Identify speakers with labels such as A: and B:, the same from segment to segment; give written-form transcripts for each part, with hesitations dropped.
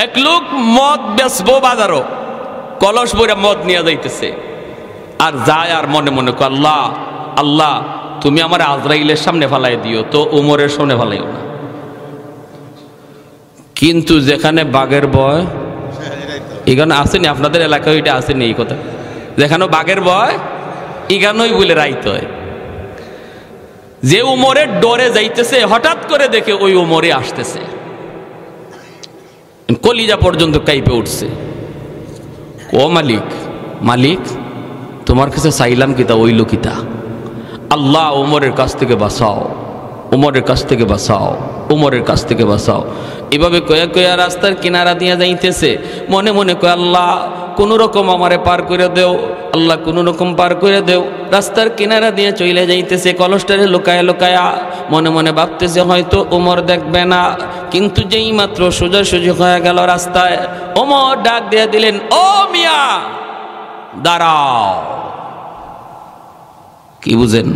A: এক লোক মদ বেচবো বাজারও, কলস বইরা মদ নিয়ে যাইতেছে, আর যায় আর মনে মনে কয় আল্লাহ আল্লাহ তুমি আমার আজরাইলের সামনে ফালাই দিও, তো উমরের সামনে ফালাইও না। কিন্তু যেখানে বাঘের ভয়, এখানে আসেনি আপনাদের এলাকায়, ওইটা আসেনি এই কথা, যেখানে বাঘের ভয় এখানেই বলে রাইতে হয়। যে উমরের ডরে যাইতেছে, হঠাৎ করে দেখে ওই উমরে আসতেছে, কলিজা পর্যন্ত কাইপে উঠছে। ও মালিক, মালিক তোমার কাছে চাইলাম কিতা, ওই লোকিতা, আল্লাহ উমরের কাছ থেকে বাঁচাও, উমরের কাছ থেকে বাঁচাও, উমরের কাছ থেকে বাঁচাও। এভাবে কয়া কয়া রাস্তার কিনারা দিয়ে যাইতেছে, মনে মনে কয় আল্লাহ কোনো রকম আমারে পার করে দেও, আল্লাহ কোনো রকম পার করে দেও। রাস্তার কিনারা দিয়ে চলে যাইতেছে, কলসটারে লুকায়া লুকায়া মনে মনে ভাবতেছে হয়তো উমর দেখবে না। কিন্তু যেই মাত্র সোজাসুজি হয়ে গেল রাস্তায়, ওমর ডাক দিয়ে দিলেন, ও মিয়া দাঁড়াও। কি বুঝেন?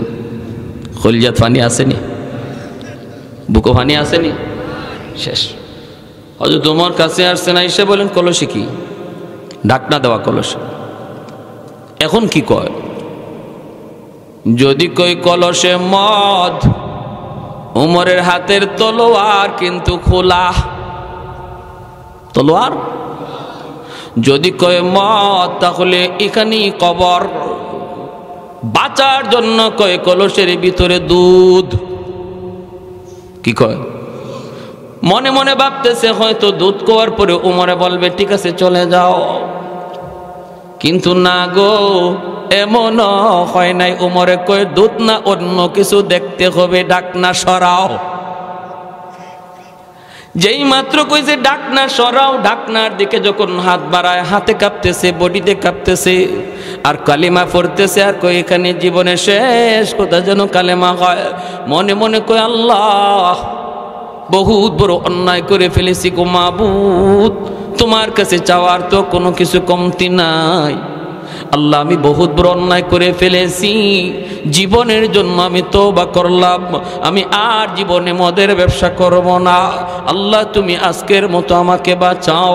A: খলিজাত ফানি আসেনি, বুকো ফানি আসেনি, শেষ। হয়তো তোমার কাছে আসছে না, এসে বলেন কলসে কি? ঢাকনা দেওয়া কলস। এখন কি কয়? যদি কই কলসে মদ, উমরের হাতের তলোয়ার কিন্তু খোলা, তলোয়ার। যদি কয় মদ, তাহলে এখানেই কবর। বাঁচার জন্য কয় কলসের ভিতরে দুধ। কি কয়? মনে মনে ভাবতেছে হয়তো দুধ খাওয়ার পরে উমরে বলবে ঠিক আছে চলে যাও, কিন্তু না গো, এমন হয় নাই। উমরে কয় দুধ না অন্য কিছু দেখতে হবে, ঢাকনা সরাও। যেই মাত্র কইছে ঢাকনা সরাও, ঢাকনার দিকে যখন হাত বাড়ায়, হাতে কাঁপতেছে, বডিতে কাঁপতেছে, আর কালিমা পড়তেছে, আর কই এখানে জীবনে শেষ কথা যেন কালেমা হয়। মনে মনে কয় আল্লাহ বহুত বড় অন্যায় করে ফেলেছি গো মাবুদ, তোমার কাছে চাওয়ার তো কোনো কিছু কমতি নাই। আল্লাহ আমি বহুত বড় অন্যায় করে ফেলেছি, জীবনের জন্য আমি তওবা করলাম, আমি আর জীবনে মদের ব্যবসা করব না। আল্লাহ তুমি আজকের মতো আমাকে বাঁচাও।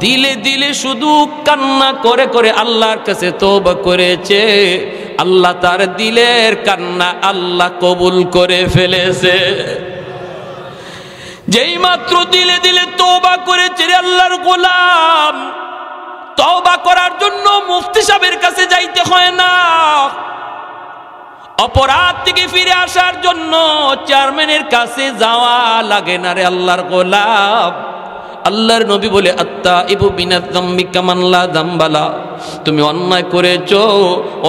A: দিলে দিলে শুধু কান্না করে করে আল্লাহর কাছে তওবা করেছে। আল্লাহ তার দিলের কান্না আল্লাহ কবুল করে ফেলেছে। যেই মাত্র দিলে দিলে তওবা করেছে রে আল্লাহর গোলাম, তওবা করার জন্য মুফতি সাহেবের কাছে যাইতে হয় না, অপরাধ থেকে ফিরে আসার জন্য চেয়ারম্যানের কাছে যাওয়া লাগে না রে আল্লাহর গোলাম। আল্লাহর নবী বলে আত্তাইবু মিনাজ যামবি কামান লা যামবালা। তুমি অন্যায় করেছো,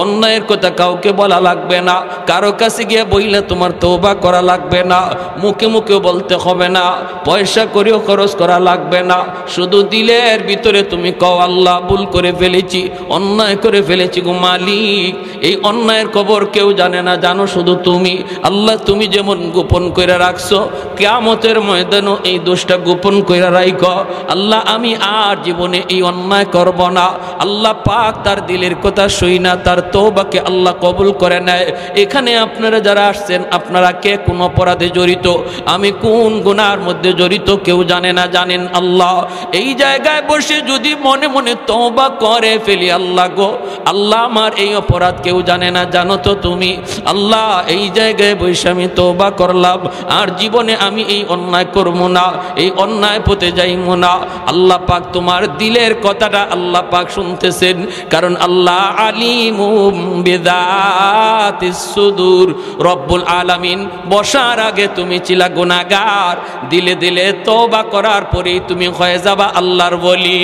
A: অন্যায়ের কথা কাউকে বলা লাগবে না, কারো কাছে গিয়ে বইলে তোমার তওবা করা লাগবে না, মুখে মুখেও বলতে হবে না, পয়সা করেও খরচ করা লাগবে না, শুধু দিলের ভিতরে তুমি কও আল্লাহ ভুল করে ফেলেছি, অন্যায় করে ফেলেছি গো মালিক। এই অন্যায়ের খবর কেউ জানে না, জানো শুধু তুমি। আল্লাহ তুমি যেমন গোপন করে রাখছো, কিয়ামতের ময়দানও এই দোষটা গোপন করে রাখো। আল্লাহ আমি আর জীবনে এই অন্যায় করব না। আল্লাহ পাক তার দিলের কথা শুই না, তার তওবাকে আল্লাহ কবুল করে নেয়। এখানে আপনারা যারা আসছেন, আপনারা কে কোন অপরাধে জড়িত, আমি কোন গুনার মধ্যে জড়িত কেউ জানে না, জানেন আল্লাহ। এই জায়গায় বসে যদি মনে মনে তওবা করে ফেলি, আল্লাহ গো আল্লাহ আমার এই অপরাধ কেউ জানে না, জানো তো তুমি। আল্লাহ এই জায়গায় বসে আমি তওবা করলাম, আর জীবনে আমি এই অন্যায় করব না, এই অন্যায় পথে যাইবো না। আল্লাহ পাক তোমার দিলের কথাটা আল্লাহ পাক শুনতেছেন, কারণ আল্লাহ আলিমুম বিযাতিস সুদূর। রব্বুল আলামিন বসার আগে তুমি ছিলা গুনাহগার, দিলে দিলে তওবা করার পরেই তুমি হয়ে যাবা আল্লাহর ওলি।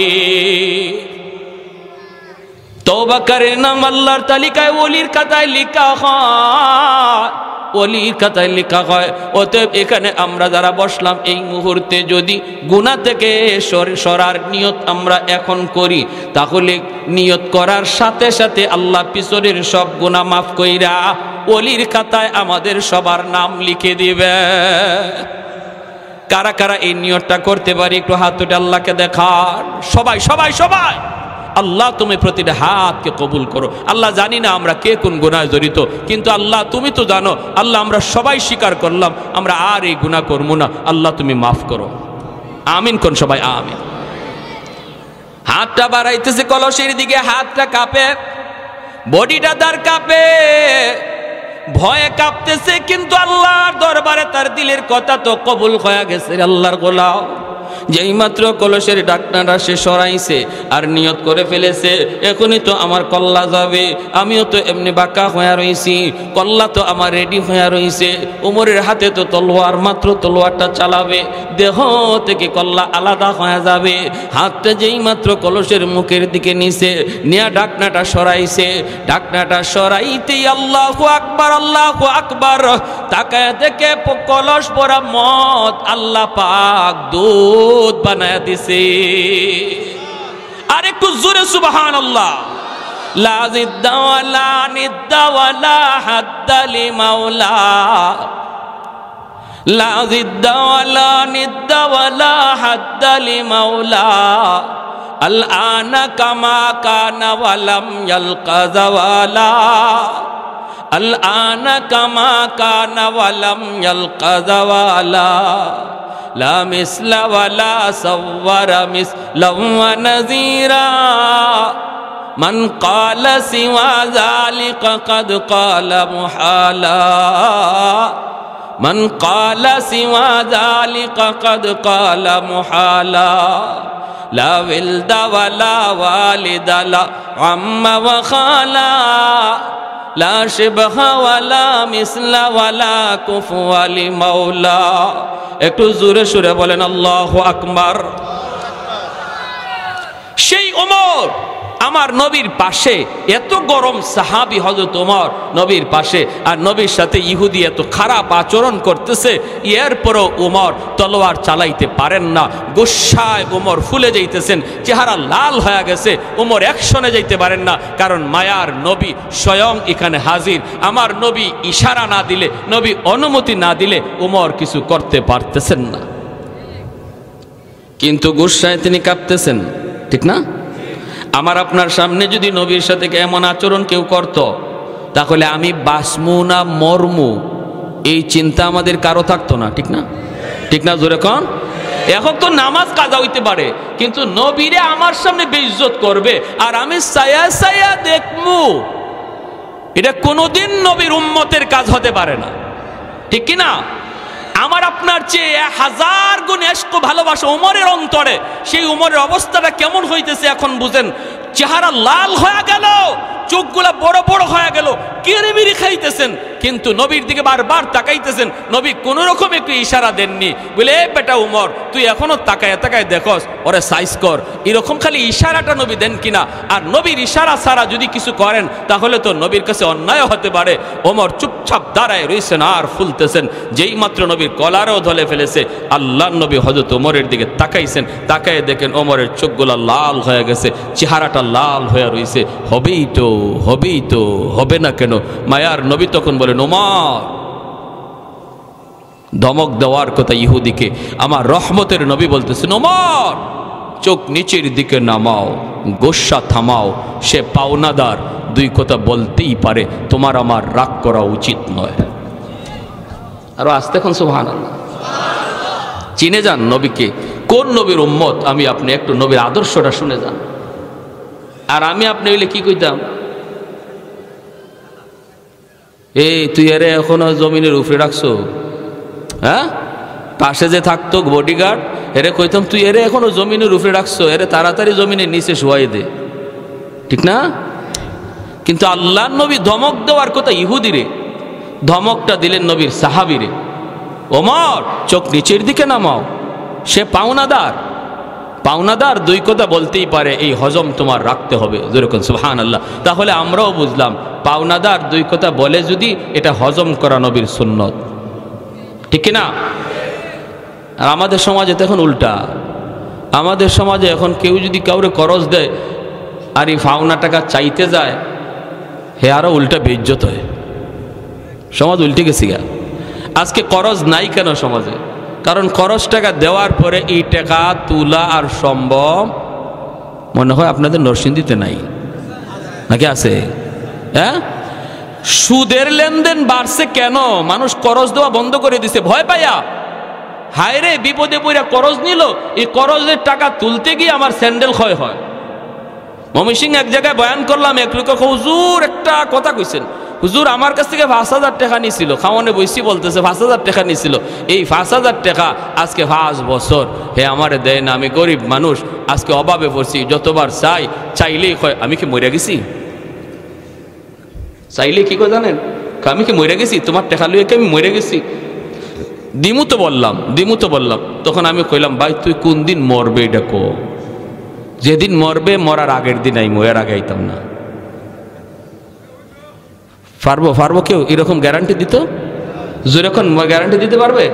A: তওবাকারীর নাম আল্লাহর তালিকায় ওলির খাতায় লেখা হয়, ওলির খাতায় লেখা হয়। অতএব এখানে আমরা যারা বসলাম, এই মুহূর্তে যদি গুনাহ থেকে সরার নিয়ত আমরা এখন করি, তাহলে নিয়ত করার সাথে সাথে আল্লাহ পিছনের সব গুনাহ মাফ কইরা ওলির খাতায় আমাদের সবার নাম লিখে দিবে। কারা কারা এই নিয়তটা করতে পারি একটু হাত তুলে আল্লাহকে দেখান। সবাই সবাই সবাই আল্লাহ তুমি প্রতিটা হাতকে কবুল করো। আল্লাহ জানি না আমরা কে কোন গুনাহে জড়িত, কিন্তু আল্লাহ তুমি তো জানো। আল্লাহ আমরা সবাই স্বীকার করলাম আমরা আর এই গুনাহ করবো না, আল্লাহ তুমি মাফ করো। আমিন কোন সবাই আমিন। হাতটা বাড়াইতেছে কলসের দিকে, হাতটা কাঁপে, বডিটা তার কাঁপে, ভয়ে কাঁপতেছে, কিন্তু আল্লাহর দরবারে তার দিলের কথা তো কবুল হয়ে গেছে। আল্লাহর গোলাম যেই মাত্র কলসের ঢাকনাটা সে সরাইছে আর নিয়ত করে ফেলেছে, এখনই তো আমার কল্লা যাবে, আমিও তো এমনি বাঁকা হয়ে রয়েছি, কল্লা তো আমার রেডি হয়ে রয়েছে। ওমরের হাতে তো তলোয়ার, মাত্র তলোয়ারটা চালাবে, দেহ থেকে কল্লা আলাদা হয়ে যাবে। হাতটা যেই মাত্র কলসের মুখের দিকে নিছে, নিয়ে ঢাকনাটা সরাইছে, ঢাকনাটা সরাইতেই আল্লাহু আকবার, আল্লাহু আকবার, তাকায় দেখে কলস ভরা মদ আল্লাহ পাক দুধ বানায়া দিছে। আর একটু জোরে সুবহানাল্লাহ। লা জিদ্দা ওয়ালা নিদ্দা ওয়ালা হাদ্দা লিমাওলা, লা জিদ্দা ওয়ালা নিদ্দা ওয়ালা হাদ্দা লিমাওলা, আল আনা কামা কানা ওয়ালাম ইয়ালকা জাওয়ালা, আল আনা কামা কানা ওয়ালাম ইয়ালকা জাওয়ালা, লা মিসলা ওয়ালা সাওয়ারা মিসলাম ওয়া নাযীরা, মান ক্বালা সিওয়া যালিকা কাদ ক্বালা মুহালা, মান ক্বালা সিওয়া যালিকা কাদ ক্বালা মুহালা, লা ওয়ালদা ওয়ালা ওয়ালিদা লা আম্মা ওয়া খালা, লা শিবহা ওয়ালা মিসলা ওয়ালা কুফুয়া লিমাওলা। একটু জোরে সুরে বলেন আল্লাহু আকবার। সেই ওমর আমার নবীর পাশে, এত গরম সাহাবী হযরত ওমর নবীর পাশে, আর নবীর সাথে ইহুদি এত খারাপ আচরণ করতেছে, এরপরও ওমর তলোয়ার চালাইতে পারেন না। গুসায় ওমর ফুলে যাইতেছেন, চেহারা লাল হয়ে গেছে, ওমর অ্যাকশনে যাইতে পারেন না, কারণ মায়ার নবী স্বয়ং এখানে হাজির। আমার নবী ইশারা না দিলে, নবী অনুমতি না দিলে ওমর কিছু করতে পারতেছেন না। কিন্তু গুসায় তিনি কাঁপতেছেন, ঠিক না? আমার আপনার সামনে যদি নবীর সাথে এমন আচরণ কেউ করত, তাহলে আমি বাসমু না মরমু এই চিন্তা আমাদের কারো থাকতো না, ঠিক না? ঠিক না? জোরে কন। এখন তো নামাজ কাজা হইতে পারে, কিন্তু নবীরে আমার সামনে বেইজ্জত করবে আর আমি সায়া সায়া দেখমু, এটা কোনোদিন নবীর উম্মতের কাজ হতে পারে না, ঠিক কি না? আমার আপনার চেয়ে 1000 গুণ ইশক ভালোবাসা ওমরের অন্তরে, সেই ওমরের অবস্থাটা কেমন হইতেছে এখন বুঝেন। চেহারা লাল হয়ে গেল, চোখগুলা বড় বড় হয়ে গেল, কিরিমিরি খাইতেছেন, কিন্তু নবীর দিকে বারবার তাকাইতেছেন। নবী কোন রকম একটু ইশারা দেননি, বলে এ বেটা উমর তুই এখনো তাকায় তাকায় দেখস, ওরে সাইজ কর, এরকম খালি ইশারাটা নবী দেন কিনা। আর নবীর ইশারা ছাড়া যদি কিছু করেন তাহলে তো নবীর কাছে অন্যায় হতে পারে। ওমর চুপচাপ দাঁড়ায় রয়েছেন আর ফুলতেছেন। যেই মাত্র নবীর কলারও ধলে ফেলেছে, আল্লাহ নবী হযরত ওমরের দিকে তাকাইছেন, তাকায় দেখেন ওমরের চোখগুলা লাল হয়ে গেছে, চেহারাটা লাল হয়ে রয়েছে। হবেই তো, হবেই তো, হবে না কেন? মায়ার নবী তখন বলেন, ওমর, ধমক দেওয়ার কথা ইহুদিকে আমার রহমতের নবী বলতেছেন, ওমর চোখ নিচের দিকে নামাও, গোসা থামাও, সে পাওনাদার, দুই কথা বলতেই পারে, তোমার আমার রাগ করা উচিত নয়। আরো আসতে এখন সুবহানাল্লাহ। চিনে যান নবীকে, কোন নবীর উম্মত আমি আপনি, একটু নবীর আদর্শটা শুনে যান। আর আমি আপনি হইলে কি কইতাম, এই তুই এরে এখনো জমিনের উপরে রাখছো, হ্যাঁ? পাশে যে থাকতো বডিগার্ড, এরে কইতাম তুই এরে এখনো জমিনের উপরে রাখছো, এরে তাড়াতাড়ি জমিনের নিচে শোয়াই দে, ঠিক না? কিন্তু আল্লাহ নবী ধমক দেওয়ার কথা ইহুদিরে, ধমকটা দিলেন নবীর সাহাবীরে, ওমর চোখ নিচের দিকে নামাও, সে পাওনাদার, পাওনাদার দুই কথা বলতেই পারে, এই হজম তোমার রাখতে হবে। যেরকম সুবহানাল্লাহ। তাহলে আমরাও বুঝলাম পাওনাদার দুই কথা বলে যদি, এটা হজম করা নবীর সুন্নত, ঠিক না? আর আমাদের সমাজে তো এখন উল্টা। আমাদের সমাজে এখন কেউ যদি কাউরে করজ দেয় আর এই পাওনা টাকা চাইতে যায়, হে আরো উল্টা বেইজ্জত হয়। সমাজ উল্টে গেছে গা। আজকে করজ নাই কেন সমাজে? কারণ খরচ টাকা দেওয়ার পরে এই টাকা তুলা আর সম্ভব মনে হয় আপনাদের নরসিংদীতে নাই, নাকি আছে? হ্যাঁ, সুদের লেনদেন বাড়ছে কেন? মানুষ করজ দেওয়া বন্ধ করে দিছে ভয় পাইয়া। হায় রে, বিপদে পড়া করজ নিল, এই করজের টাকা তুলতে গিয়ে আমার স্যান্ডেল ক্ষয় হয়, ময়মনসিংহ এক জায়গায় বয়ান করলাম, এক লোক হুজুর একটা কথা কইছেন, হুজুর আমার কাছ থেকে 5,000 টাকা নিছিল, খাওয়ানে বইসি বলতেছে 5,000 টাকা নিছিল, এই 5,000 টাকা আজকে 5 বছর হে আমারে দেয় না, আমি গরিব মানুষ, আজকে অভাবে পড়ছি, যতবার চাইলেই কয় আমি কি মরে গেছি, চাইলে কি কয় জানেন, আমি কি মরে গেছি, তোমার টাকা লইয়ে কি আমি মরে গেছি, দিমু তো বললাম। তখন আমি কইলাম ভাই তুই কোন দিন মরবে এটা কো, যেদিন মরবে মরার আগের দিন আইমো, এর আগে আইতাম না। পারবো কেউ এরকম গ্যারান্টি দিত? যেরকম গ্যারান্টি দিতে পারবে?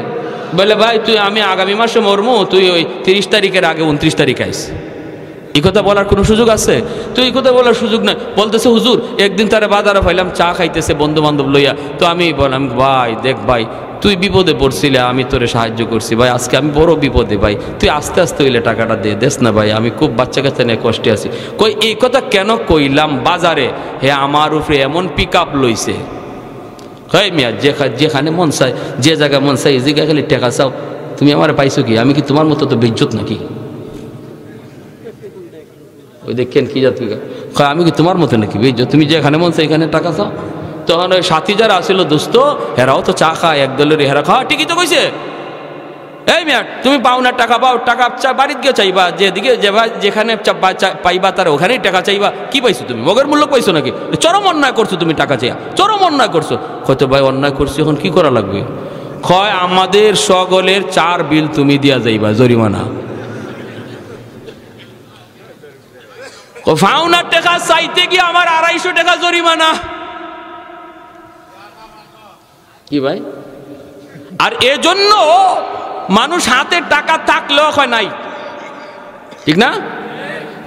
A: বলে ভাই তুই আমি আগামী মাসে মরমু, তুই ওই 30 তারিখের আগে 29 তারিখ আইস। এই কথা বলার কোনো সুযোগ আছে? তো এই কথা বলার সুযোগ নাই। বলতেছে হুজুর একদিন তারা বাজারে পাইলাম চা খাইতেছে বন্ধু বান্ধব লইয়া, তো আমি বললাম ভাই দেখ ভাই তুই বিপদে পড়ছিলে, আমি তোরে সাহায্য করছি ভাই, আজকে আমি বড় বিপদে ভাই, তুই আস্তে আস্তে হইলে টাকাটা দিয়ে দেস না ভাই, আমি খুব বাচ্চা কাচ্চা নিয়ে কষ্টে আছি। কই এই কথা কেন কইলাম? বাজারে হে আমার উপরে এমন পিক আপ লইছে, হয় মিয়া যেখানে মন চায়, যে জায়গায় মন চাই, এই জায়গায় খালি টাকা চাও, তুমি আমার পাইছো কি? আমি কি তোমার মতো তো বেজ্জত নাকি? ওই দেখেন কি জাত, আমি কি তোমার মতো নাকি বেজ্জত? তুমি যেখানে মন চাই এখানে টাকা চাও। তখন ওই সাথী যারা আসছিল দোস্ত, হেরাও তো চা খায়, একদলের হেরা খাওয়া ঠিকই তো কইছে। এই মিয়া তুমি পাও না টাকা পাও, টাকা বাড়িতে গিয়ে চাইবা, যেদিকে যেখানে পাইবা তার ওখানেই টাকা চাইবা, কি পাইছো তুমি? মগের মূল্য পাইছো নাকি? চরম অন্যায় করছো তুমি, টাকা চাইয়া চরম অন্যায় করছো। হয়তো ভাই অন্যায় করছি, এখন কি করা লাগবে? হয় আমাদের সকলের 4 বিল তুমি দিয়া যাইবা জরিমানা। ফাউনার টাকা চাইতে গিয়ে আমার 250 টাকা জরিমানা। কি ভাই? আর এজন্য মানুষ হাতে টাকা থাকলেও হয় নাই, ঠিক না?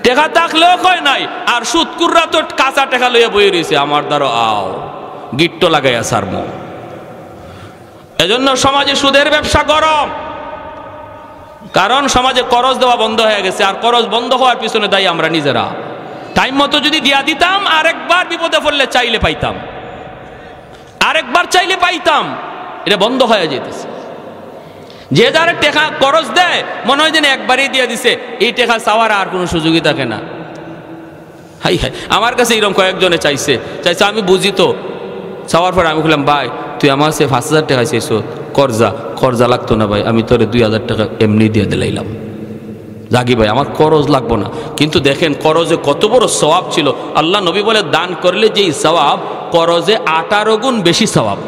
A: টাকা থাকলেও হয় নাই, আর সুদকুররা তো কাঁচা টাকা লইয়া বই রয়েছে, আমার দ্বারা আও গিট্ট লাগাইয়া সারম। এজন্য সমাজে সুদের ব্যবসা গরম, কারণ সমাজে করজ দেওয়া বন্ধ হয়ে গেছে, আর করজ বন্ধ হওয়ার পিছনে দায়ী আমরা নিজেরা। টাইম মতো যদি দিয়া দিতাম, আরেকবার বিপদে পড়লে চাইলে পাইতাম, আরেকবার চাইলে পাইতাম, এটা বন্ধ হয়ে যেতেছে। যে যারা টাকা করজ দেয় মনে হয় যেন একবারই দিয়ে দিছে, এই টাকা চাওয়ার আর কোনো সুযোগই থাকে না। হাই হাই, আমার কাছে এরকম কয়েকজনে চাইছে, আমি বুঝি তো। চাওয়ার পরে আমি বললাম ভাই তুই আমার সে 5,000 টাকা চাইছো, খরচা লাগতো না ভাই, আমি তোরে 2,000 টাকা এমনি দিয়ে দিলাম, জাগি ভাই আমার করজ লাগবো না। কিন্তু দেখেন করজে কত বড় সওয়াব ছিল। আল্লাহ নবী বলে দান করলে যেই সওয়াব, করজে 18 গুণ বেশি সওয়াব।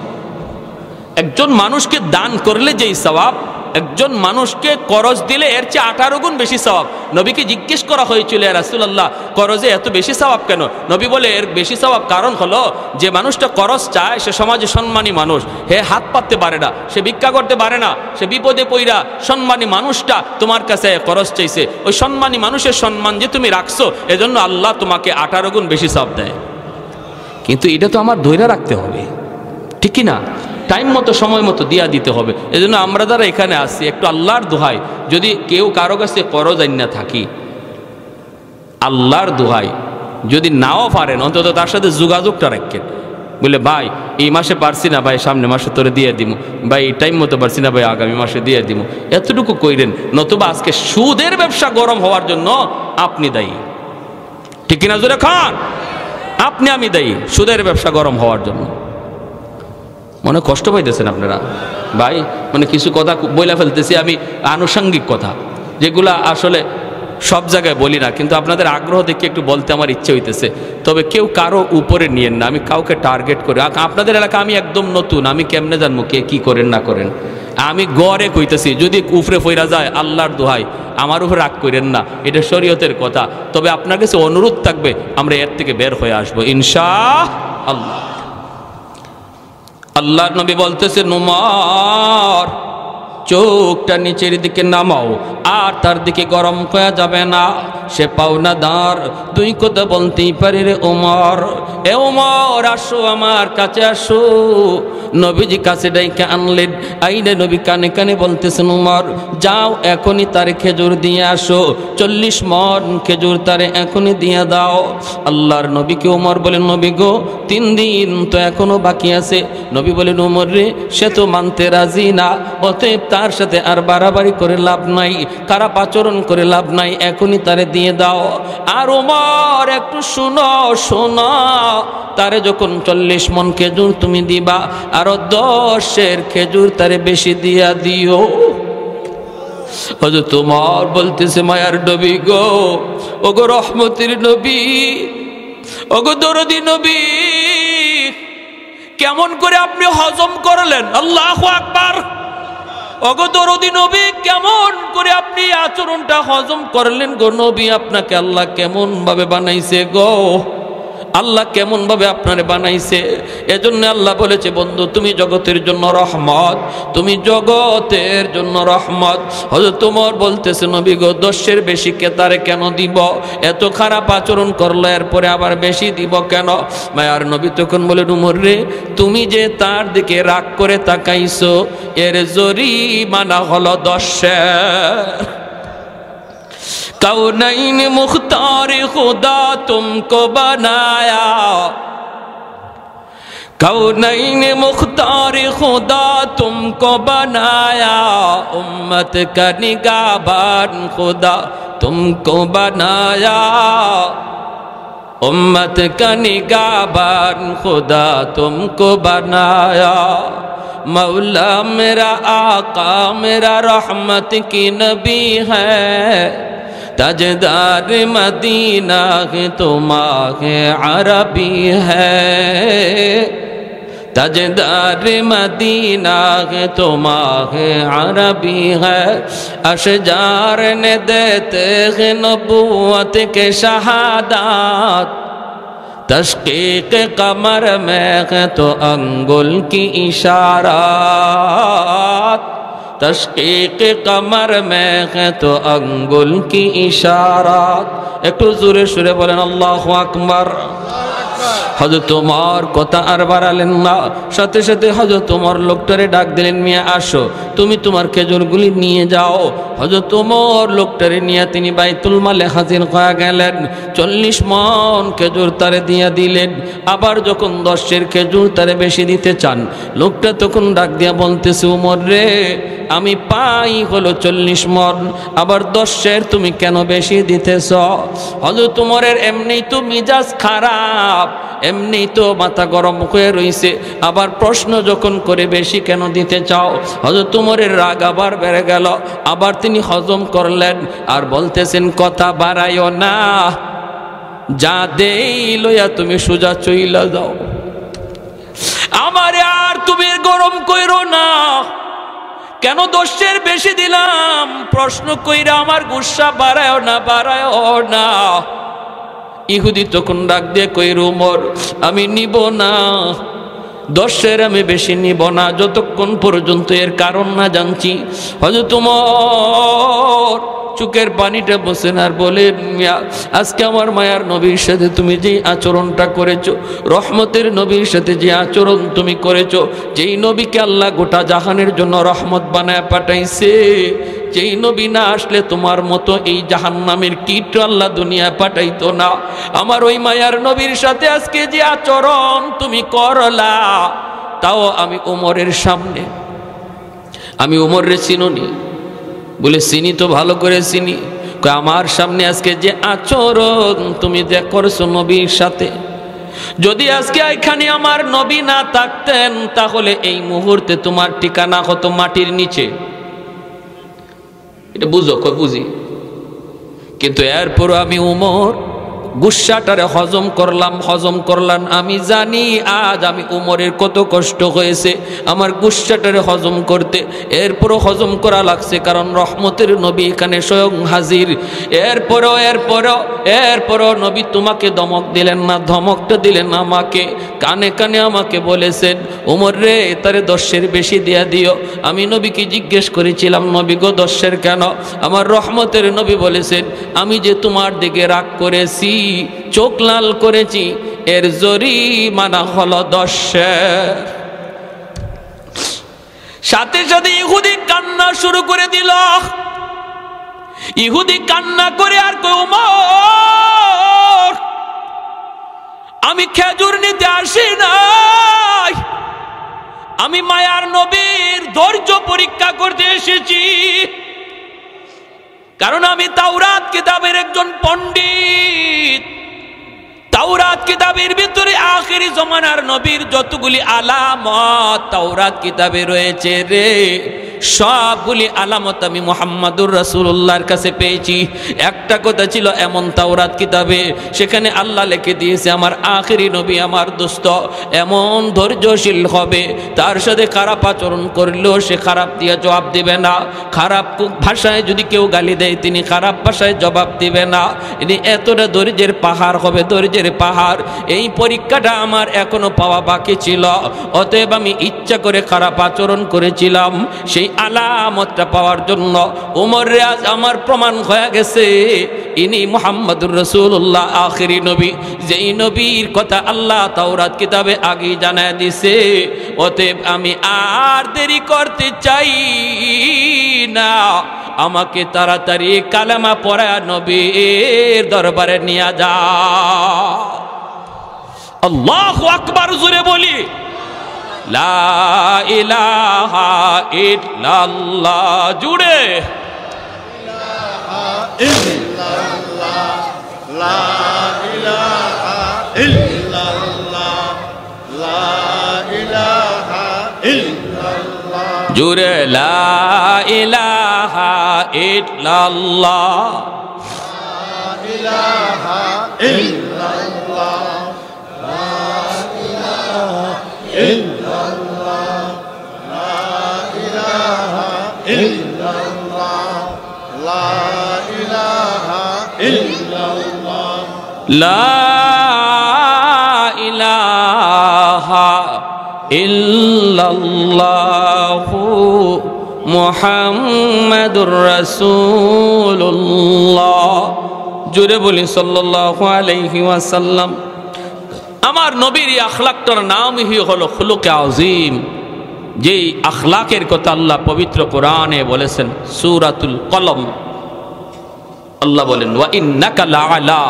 A: একজন মানুষকে দান করলে যেই সওয়াব, একজন মানুষকে করজ দিলে এর চেয়ে 18 গুণ বেশি সওয়াব। নবীকে জিজ্ঞেস করা হয়েছিল ইয়া রাসূলুল্লাহ করজে এত বেশি সওয়াব কেন? নবী বলে এর বেশি সওয়াব কারণ হলো যে মানুষটা করজ চায় সে সমাজে সম্মানী মানুষ, হে হাত পাততে পারে না, সে ভিক্ষা করতে পারে না, সে বিপদে পইরা সম্মানী মানুষটা তোমার কাছে করজ চাইছে, ওই সম্মানী মানুষের সম্মান যে তুমি রাখছো, এজন্য আল্লাহ তোমাকে 18 গুণ বেশি সওয়াব দেয়। কিন্তু এটা তো আমার ধৈর্য রাখতে হবে, ঠিক কি না? টাইম মতো সময় মতো দিয়া দিতে হবে। এজন্য আমরা যারা এখানে আসছি একটু আল্লাহর দোহাই, যদি কেউ কারো কাছে করজ আইন না থাকি, আল্লাহর দোহাই যদি নাও পারেন অন্তত তার সাথে যোগাযোগটা রাখেন। বলে ভাই এই মাসে পারছি না ভাই, সামনে মাসে তোরে দিয়ে দিব, ভাই এই টাইম মতো পারছি না ভাই, আগামী মাসে দিয়ে দিব, এতটুকু কইরেন। নতুবা আজকে সুদের ব্যবসা গরম হওয়ার জন্য আপনি দায়ী, ঠিক কিনা জোরে খান? আপনি আমি দায়ী সুদের ব্যবসা গরম হওয়ার জন্য। মনে কষ্ট পাইতেছেন আপনারা ভাই? মানে কিছু কথা বইলা ফেলতেছি আমি, আনুষঙ্গিক কথা যেগুলা আসলে সব জায়গায় বলি না, কিন্তু আপনাদের আগ্রহ দেখে একটু বলতে আমার ইচ্ছে হইতেছে। তবে কেউ কারো উপরে নিয়েন না, আমি কাউকে টার্গেট করে। আপনাদের এলাকা আমি একদম নতুন, আমি কেমনে জানবো কে কি করেন না করেন? আমি গড়ে কইতেছি, যদি উপরে ফইরা যায় আল্লাহর দোহাই আমার উপরে রাগ করেন না, এটা শরীয়তের কথা। তবে আপনার কাছে অনুরোধ থাকবে আমরা এর থেকে বের হয়ে আসবো ইনশাআল্লাহ। আল্লাহর নবী বলতেছে উমর চোখটা নিচের দিকে নামাও, আর তার দিকে গরম করা যাবে না, সে পাওনাদার। 2 কথা বলতেই পারে রে উমর, এ উমর আসো আমার কাছে আসো। নবীজি কাছে ডাইকে আনলেন, আইনে নবী কানে কানে বলতেছেন উমর যাও এখনই তারে খেজুর দিয়ে আসো, 40 মণ খেজুর তারে এখনই দিয়ে দাও। আল্লাহর নবীকে উমর বলেন নবী গো 3 দিন তো এখনো বাকি আছে। নবী বলেন উমর রে সে তো মানতে রাজি না, অতএব তার সাথে আর বাড়াবাড়ি করে লাভ নাই, খারাপ আচরণ করে লাভ নাই, এখনই তারে দিয়ে দাও। আর ওমর একটু শুনো শোনো, তারে যখন 40 মণ খেজুর তুমি দিবা, আরো 10 খেজুর তারে বেশি দিয়া দিও। হযরত ওমর বলতেছে, মায়ার নবী গো, ওগো রহমতের নবী, ওগো দরদি নবী, কেমন করে আপনি হজম করলেন? আল্লাহু আকবার। ওগো দরদি নবী, কেমন করে আপনি আচরণটা হজম করলেন গো নবী? আপনাকে আল্লাহ কেমন ভাবে বানাইছে গো? আল্লাহ কেমন ভাবে আপনারে বানাইছে? এজন্য আল্লাহ বলেছে, বন্ধু তুমি জগতের জন্য রহমত, তুমি জগতের জন্য রহমত। হযরত ওমর বলতেছে, নবী গো 10 বেশি কে তারে কেন দিব? এত খারাপ আচরণ করলো, এরপরে আবার বেশি দিব কেন? মায়ার নবী তখন বলেন, উমর রে, তুমি যে তার দিকে রাগ করে তাকাইছো, এর জরিমানা হলো 10। कौनैन मुख्तार खुदा तुमको बनाया, कौनैन मुख्तार खुदा तुमको बनाया, उम्मत का निगाहबान खुदा तुमको बनाया, उम्मत का निगाहबान खुदा तुमको बनाया। मौला मेरा आका मेरा रहमत की नबी है, ताजदार मदीना के तुम्हारे अरबी है, ताजदार मदीना के तुम्हारे अरबी है। अशजार ने देते हैं नबूवत के शहादात, तशकीक कमर में है तो अंगुल की इशारात, तशकीक कमर में है तो अंगुल की इशारात। एक जोरे सुरे बोलें अल्लाहु अकबर। হযরত ওমর কথা আর বাড়ালেন না, সাথে সাথে হযরত ওমর লোকটারে ডাক দিলেন, মিয়া আসো, তুমি তোমার খেজুরগুলি নিয়ে যাও। হযরত ওমর লোকটারে নিয়ে তিনি বাইতুল মালে হাজির হয়ে গেলেন। 40 মণ খেজুর তারে দিয়া দিলেন। আবার যখন 10 খেজুর তারে বেশি দিতে চান, লোকটা তখন ডাক দিয়া বলতেছে, ওমর রে, আমি পাই হলো 40 মণ, আবার 10 তুমি কেন বেশি দিতেছ? হযরত ওমরের এমনি তো মিজাজ খারাপ, এমনি তো মাথা গরম হয়ে রইছে, আবার প্রশ্ন যখন করে বেশি কেন দিতে চাও? হযরত ওমরের রাগ আবার বেড়ে গেল। আবার তিনি হজম করলেন আর বলতেছেন, কথা বাড়াইও না, যা দেই লইয়া তুমি সোজা চইলা যাও, আমারে আর তুমি গরম কইরো না। কেন 10 বেশি দিলাম প্রশ্ন কইরা আমার গুসা বাড়ায়ও না, বাড়ায়ও না। ইহুদি তখন ডাক দিয়ে কইর, ওমর আমি নিব না, 10 আমি বেশি নিব না, যতক্ষণ পর্যন্ত এর কারণ না জানছি। হযরত ওমর চোখের পানিটা বসেন আর বলেন, মিয়া আজকে আমার মায়ার নবীর সাথে তুমি যে আচরণটা করেছো, রহমতের নবীর সাথে যে আচরণ তুমি করেছো, যেই নবীকে আল্লাহ গোটা জাহানের জন্য রহমত বানায় পাঠাইছে, যেই নবী না আসলে তোমার মতো এই জাহান্নামের কীট আল্লাহ দুনিয়ায় পাঠাইতো না। আমার ওই মায়ার নবীর সাথে আজকে যে আচরণ তুমি করলা, তাও আমি ওমরের সামনে, আমি ওমরে চিনি বলে, চিনি তো ভালো করে চিনি, আমার সামনে আজকে যে আচরণ তুমি যে করছো নবীর সাথে, যদি আজকে এখানে আমার নবী না থাকতেন তাহলে এই মুহূর্তে তোমার ঠিকানা হতো মাটির নিচে। এটা বুঝো, বুঝি, কিন্তু এরপর আমি ওমর গুসাটারে হজম করলাম। আমি জানি আজ আমি উমরের কত কষ্ট হয়েছে আমার গুসাটারে হজম করতে, এরপরও হজম করা লাগছে, কারণ রহমতের নবী এখানে স্বয়ং হাজির। এরপরও নবী তোমাকে দমক দিলেন না, ধমকটা দিলেন আমাকে, কানে কানে আমাকে বলেছেন, উমর রে তারে 10 বেশি দিয়া দিও। আমি নবীকে জিজ্ঞেস করেছিলাম, নবী গো 10 কেন? আমার রহমতের নবী বলেছেন, আমি যে তোমার দিকে রাগ করেছি, চোখ লাল করেছি, এর জরিমানা হলো 10। সাথে সাথে ইহুদি কান্না শুরু করে দিল। ইহুদি কান্না করে আর কই, ওমর আমি খেজুর নিতে আসি নাই, আমি মায়ার নবীর ধৈর্য পরীক্ষা করতে এসেছি, কারণ আমি তাওরাত কিতাবের একজন কিতাবের ভিতরে আখেরি জমানার নবীর যতগুলি আলামত তাওরাত কিতাবে রয়েছে রে, সবগুলি আলামত আমি মুহাম্মাদুর রাসূলুল্লাহর কাছে পেয়েছি। একটা কথা ছিল এমন তাওরাত কিতাবে, সেখানে আল্লাহ লিখে দিয়েছে আমার আখেরি নবী আমার দোস্ত এমন ধৈর্যশীল হবে, তার সাথে খারাপ আচরণ করলেও সে খারাপ দিয়ে জবাব দিবে না, খারাপ ভাষায় যদি কেউ গালি দেয় তিনি খারাপ ভাষায় জবাব দিবে না। ইনি এতটা ধৈর্যের পাহাড় হবে, ধৈর্যের পাহাড়। এই পরীক্ষাটা আমার এখনো পাওয়া বাকি ছিল, অতএব আমি ইচ্ছা করে খারাপ আচরণ করেছিলাম। সেই আলামতটা পাওয়ার জন্য ওমর রিয়াজ আমার প্রমাণ হয়ে গেছে ইনি মুহাম্মাদুর রাসূলুল্লাহ আখেরি নবী, যেই নবীর কথা আল্লাহ তাওরাত কিতাবে আগেই জানায় দিছে। অতএব আমি আর দেরি করতে চাই না, আমাকে তাড়াতাড়ি কালেমা পড়া নবীর দরবারে নিয়ে যা। আল্লাহু আকবার, জোরে বলি লা ইলাহা ইল্লাল্লাহ, জুড়ে
B: লা ইলাহা ইল্লাল্লাহ, লা ইলাহা ইল্লাল্লাহ,
A: জুড়ে লা ইলাহা ইল্লাল্লাহ,
B: লা ইলাহা ইল্লাল্লাহ, লা ইলাহা ইল্লাল্লাহ, লা ইলাহা ইল্লাল্লাহ, লা ইলাহা ইল্লাল্লাহ,
A: লা ইলাহা ইল্লাল্লাহু মুহাম্মাদুর রাসূলুল্লাহ, জোরে বলি সাল্লাল্লাহু আলাইহি ওয়াসাল্লাম। আমার নবীর এই আখলাকটার নামই হলো খুলুকে আযীম, যেই আখলাকের কথা আল্লাহ পবিত্র কোরআনে বলেছেন সূরাতুল কলম। আল্লাহ বলেন ওয়া ইন্নাকা লাআলা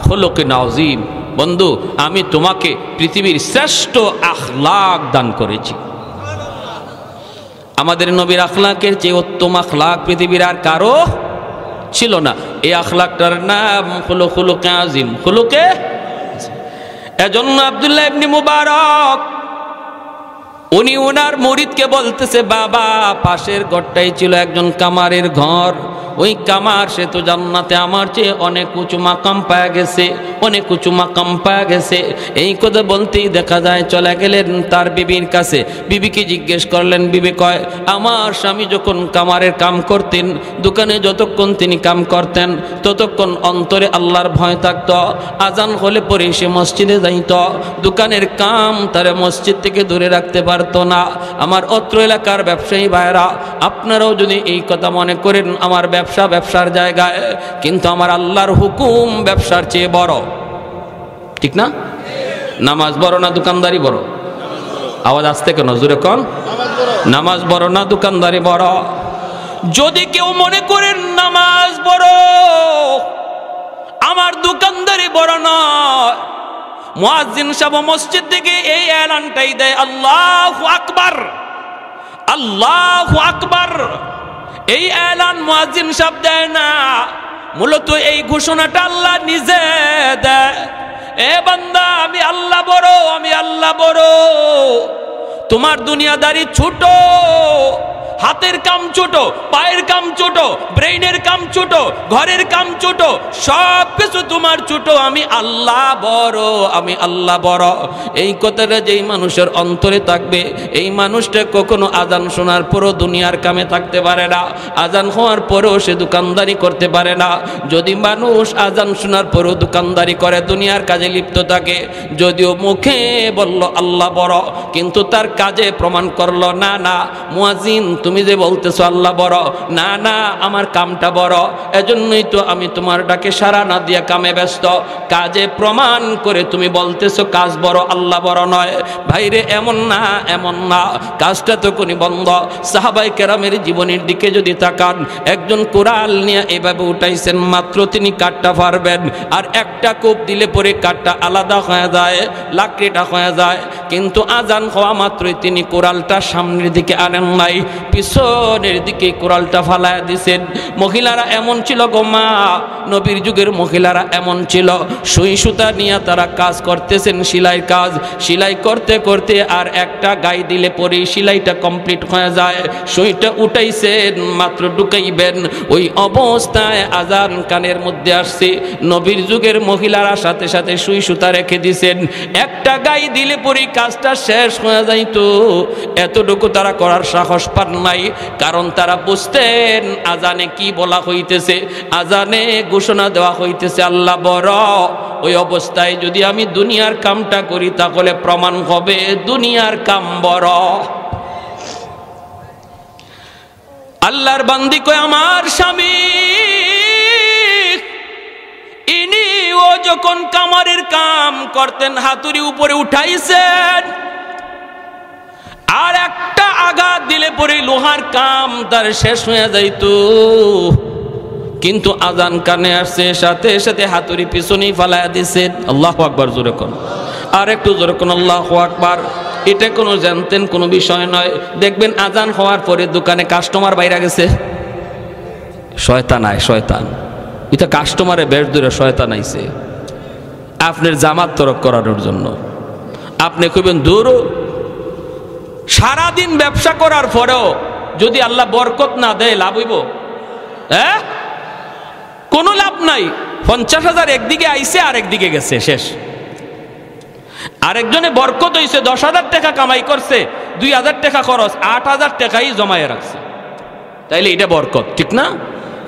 A: খুলুকিন আযীম, বন্ধু আমি তোমাকে পৃথিবীর শ্রেষ্ঠ আখলাক দান করেছি। আমাদের নবীর আখলাকের চেয়ে উত্তম আখলাক পৃথিবীর আর কারো ছিল না। এই আখলাকটার নাম হলো খুলুকে আযীম, খুলুকে। এজন্য আব্দুল্লাহ ইবনে মুবারক উনি ওনার মুরিদকে বলতেছে, বাবা পাশের ঘরটাই ছিল একজন কামারের ঘর, ওই কামার সে তো জান্নাতে আমার চেয়ে অনেক উঁচু মাকাম পাওয়া গেছে, অনেক উঁচু মাকাম পাওয়া গেছে। এই কথা বলতেই দেখা যায় চলে গেলেন তার বিবির কাছে। বিবিকে জিজ্ঞেস করলেন, বিবি কয় আমার স্বামী যখন কামারের কাম করতেন, দোকানে যতক্ষণ তিনি কাম করতেন ততক্ষণ অন্তরে আল্লাহর ভয় থাকত, আজান হলে পরে সে মসজিদে যাইত, দোকানের কাম তারে মসজিদ থেকে দূরে রাখতে পারতো না। আমার অত্র এলাকার ব্যবসায়ী ভাইরা আপনারাও যদি এই কথা মনে করেন আমার ব্যবসার জায়গায়, কিন্তু আমার আল্লাহর হুকুম ব্যবসার চেয়ে বড়, ঠিক না? নামাজ বড় না দোকানদারি বড়? আওয়াজ আসতে কেন, জোরে কোন? নামাজ বড় না দোকানদারি বড়? যদি কেউ মনে করেন নামাজ বড় আমার দোকানদারি বড় নয়, মুয়াজ্জিন সাহেব মসজিদ থেকে এই এলানটাই দেয় আল্লাহু আকবার, আল্লাহু আকবার। এই এলান মুয়াজ্জিন সাহেব দেয় না, মূলত এই ঘোষণাটা আল্লাহ নিজে দেয়, এ বান্দা আমি আল্লাহ বড়, আমি আল্লাহ বড়। তোমার দুনিয়াদারি ছোট, হাতের কাম ছোট, পায়ের কাম ছোট, ব্রেইনের কাম ছোট, ঘরের কাম ছোট, সব কিছু তোমার ছোট, আমি আল্লাহ বড়, আমি আল্লাহ বড়। এই কথাটা যেই মানুষের অন্তরে থাকবে, এই মানুষটা কখনো আজান শোনার পরও দুনিয়ার কামে থাকতে পারে না, আজান হওয়ার পরেও সে দোকানদারি করতে পারে না। যদি মানুষ আজান শোনার পরও দোকানদারি করে, দুনিয়ার কাজে লিপ্ত থাকে, যদিও মুখে বলল আল্লাহ বড়, কিন্তু তার কাজে প্রমাণ করলো না না মুয়াজ্জিন তুমি যে বলতেছো আল্লাহ বড়, না না আমার কামটা বড়, এজন্যই তো আমি তোমার ডাকে সাড়া না দিয়া কামে ব্যস্ত। কাজে প্রমাণ করে তুমি বলতেছো কাজ বড়, আল্লাহ বড় নয়। ভাইরে এমন না, এমন না, কাজটা তো কোনি বন্ধ। সাহাবায়ে কেরামের জীবনের দিকে যদি তাকান, একজন কোরাল নিয়ে এভাবে উঠাইছেন, মাত্র তিনি কাঠটা পারবেন, আর একটা কোপ দিলে পরে কাঠটা আলাদা হয়ে যায়, লাকড়িটা হয়ে যায়। কিন্তু আজান হওয়া মাত্রই তিনি কোরালটা সামনের দিকে আনেন নাই, পিছনের দিকে কোরালটা ফালায় দিছেন। মহিলারা এমন ছিল গো মা, নবীর যুগের মহিলারা এমন ছিল, সুই সুতা নিয়ে তারা কাজ করতেছেন, সেলাই কাজ। সেলাই করতে করতে আর একটা গায়ে দিলে পরেই সেলাইটা কমপ্লিট হয়ে যায়। সুইটা উঠাইছেন, মাত্র ঢুকাইবেন, ওই অবস্থায় আজান কানের মধ্যে আসছে। নবীর যুগের মহিলারা সাথে সাথে সুই সুতা রেখে দিছেন, একটা গায়ে দিলে পরেই কাজটা শেষ হয়ে যাইতো। এতটুকু তারা করার সাহস পান নাই, কারণ তারা বুঝতেন আজানে কি বলা হইতেছে। আজানে ঘোষণা দেওয়া হইতেছে আল্লাহ বড়। ওই অবস্থায় যদি আমি দুনিয়ার কামটা করি তাহলে প্রমাণ হবে দুনিয়ার কাম বড়। আল্লাহর বান্দি কয় আমার স্বামী ইনি ও যখন কামারের কাম করতেন হাতুড়ি উপরে উঠাইছেন, আর একটা আঘাত দিলে পরে লোহার কাম তার শেষ হয়ে যাইতো। কিন্তু আজান কানে আসছে, সাথে সাথে হাতুড়ি পিছনেই ফালাইয়া দিছেন। আল্লাহু আকবার, জোরে কোন, আর একটু জোরে কোন আল্লাহু আকবার। এটা কোনো জানতেন কোনো বিষয় নয়। দেখবেন আজান হওয়ার পরে দোকানে কাস্টমার বাইরে গেছে, শয়তান আয়, শয়তান এটা কাস্টমারে বেশ দূরে শয়তান আইছে আপনার জামাত তরক করানোর জন্য। আপনি কইবেন দূর, সারাদিন ব্যবসা করার পরেও যদি আল্লাহ বরকত না দেয় লাভ হইব? হ্যাঁ, কোনো লাভ নাই। 50,000 একদিকে আইছে আর একদিকে গেছে, শেষ। আরেকজনে বরকত হইছে, 10,000 টাকা কামাই করছে, 2,000 টাকা খরচ, 8,000 টাকাই জমায়ে রাখছে। তাইলে এটা বরকত, ঠিক না?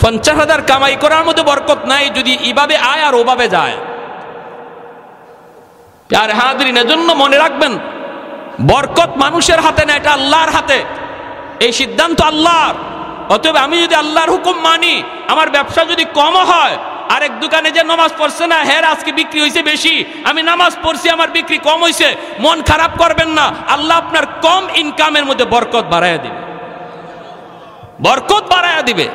A: 50,000 কামাই করার মধ্যে বরকত নাই যদি এভাবে আয় আর ওভাবে যায়। আর হাজিরিন, এজন্য মনে রাখবেন বরকত মানুষের হাতে না, এটা আল্লাহর হাতে। এই সিদ্ধান্ত আল্লাহর। অতএব আমি যদি আল্লাহর হুকুম মানি, আমার ব্যবসা যদি কম হয়, আরেক দোকানে যে নামাজ পড়ছে না, হ্যাঁ আজকে বিক্রি হয়েছে বেশি, আমি নামাজ পড়ছি আমার বিক্রি কম হয়েছে, মন খারাপ করবেন না। আল্লাহ আপনার কম ইনকামের মধ্যে বরকত বাড়াইয়া দিবে, বরকত বাড়াইয়া দিবে।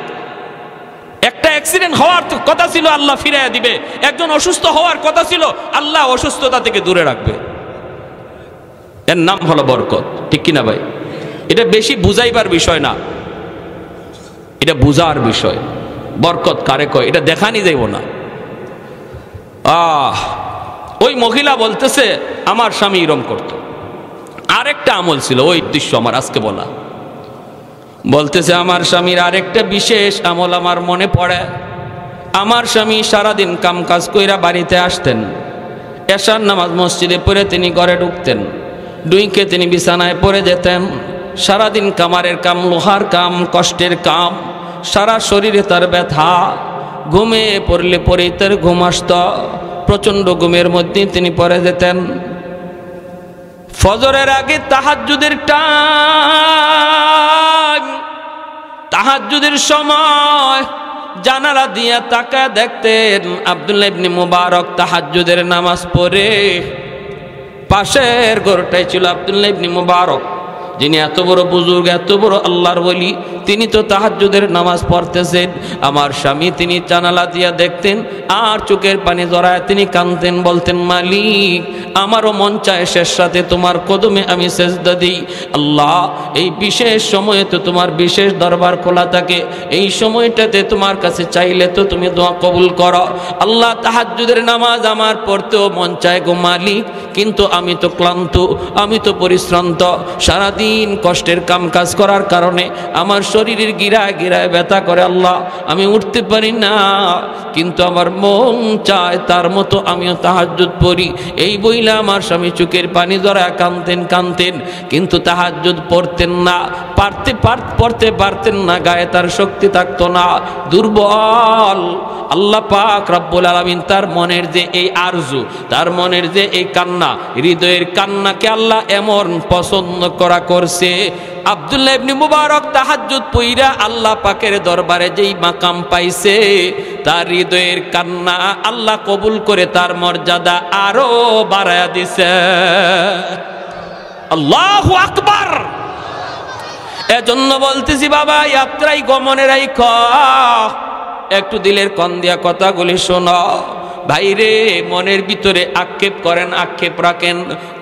A: একটা অ্যাক্সিডেন্ট হওয়ার কথা ছিল, আল্লাহ ফিরাইয়া দিবে। একজন অসুস্থ হওয়ার কথা ছিল, আল্লাহ অসুস্থতা থেকে দূরে রাখবে। এর নাম হলো বরকত, ঠিক কিনা ভাই? এটা বেশি বুঝাইবার বিষয় না, এটা বুঝার বিষয়। বরকত কারে কয় এটা দেখানি যাইব না। ওই মহিলা বলতেছে আমার স্বামী এরম করত। আরেকটা আমল ছিল, ওই দৃশ্য আমার আজকে বলা। বলতেছে আমার স্বামীর আরেকটা বিশেষ আমল আমার মনে পড়ে। আমার স্বামী সারাদিন কাম কাজ কইরা বাড়িতে আসতেন, এশার নামাজ মসজিদে পড়ে তিনি ঘরে ঢুকতেন, ডুইকে তিনি বিছানায় পড়ে যেতেন। সারাদিন কামারের কাম, লোহার কাম, কষ্টের কাম, সারা শরীরে তার ব্যথা। ঘুমে পড়লে পরেই তার ঘুম আসত, প্রচণ্ড ঘুমের মধ্যে তিনি পড়ে যেতেন। ফজরের আগে তাহাজ্জুদের টাইম, তাহাজ্জুদের সময় জানালা দিয়া তাকায় দেখতেন আব্দুল্লাহ ইবনে মুবারক তাহাজ্জুদের নামাজ পড়ে। পাশের ঘরটাই ছিল আব্দুল্লাহ ইবনে মুবারক, যিনি এত বড় বুজুর্গ, এত বড় আল্লাহর ওলি, তিনি তো তাহাজ্জুদের নামাজ পড়তেছেন। আমার স্বামী তিনি জানালা দিয়া দেখতেন আর চোখের পানি জড়ায় তিনি কাঁদতেন, বলতেন মালিক আমারও মন চায় শেষ রাতে তোমার কদমে আমি সেজদা দিই। আল্লাহ এই বিশেষ সময়ে তো তোমার বিশেষ দরবার খোলা থাকে, এই সময়টাতে তোমার কাছে চাইলে তো তুমি দোয়া কবুল করো। আল্লাহ তাহাজ্জুদের নামাজ আমার পড়তেও মন চায় গো মালিক, কিন্তু আমি তো ক্লান্ত, আমি তো পরিশ্রান্ত, সারাদিন কষ্টের কাম কাজ করার কারণে আমার শরীরের গিরায় গিরায় ব্যথা করে। আল্লাহ আমি উঠতে পারি না, কিন্তু আমার মন চায় তার মতো আমিও তাহাজ্জুদ পড়ি। এই বইলা আমার স্বামী চোখের পানি জড়ায় কাঁদতেন, কিন্তু তাহাজ্জুদ পড়তেন না, পড়তে পারতেন না, গায়ে তার শক্তি থাকতো না, দুর্বল। আল্লাহ পাক রব্বুল আলামিন তার মনের যে এই আরজু, তার মনের যে এই কান্না, হৃদয়ের কান্নাকে আল্লাহ এমন পছন্দ করা করছে। আব্দুল্লাহ ইবনে মুবারক তাহাজ্জুদ পইরা আল্লাহ পাকের দরবারে যেই মাকাম পাইছে, তার হৃদয়ের কান্না আল্লাহ কবুল করে তার মর্যাদা আরো বাড়ায়া দিছে। আল্লাহু আকবার। এজন্য বলতেছি বাবা, যাত্রায় গমনের একটু দিলের কন দিয়া কথাগুলি শোনো। ভাইরে, মনের ভিতরে আক্ষেপ করেন, আক্ষেপ রাখেন,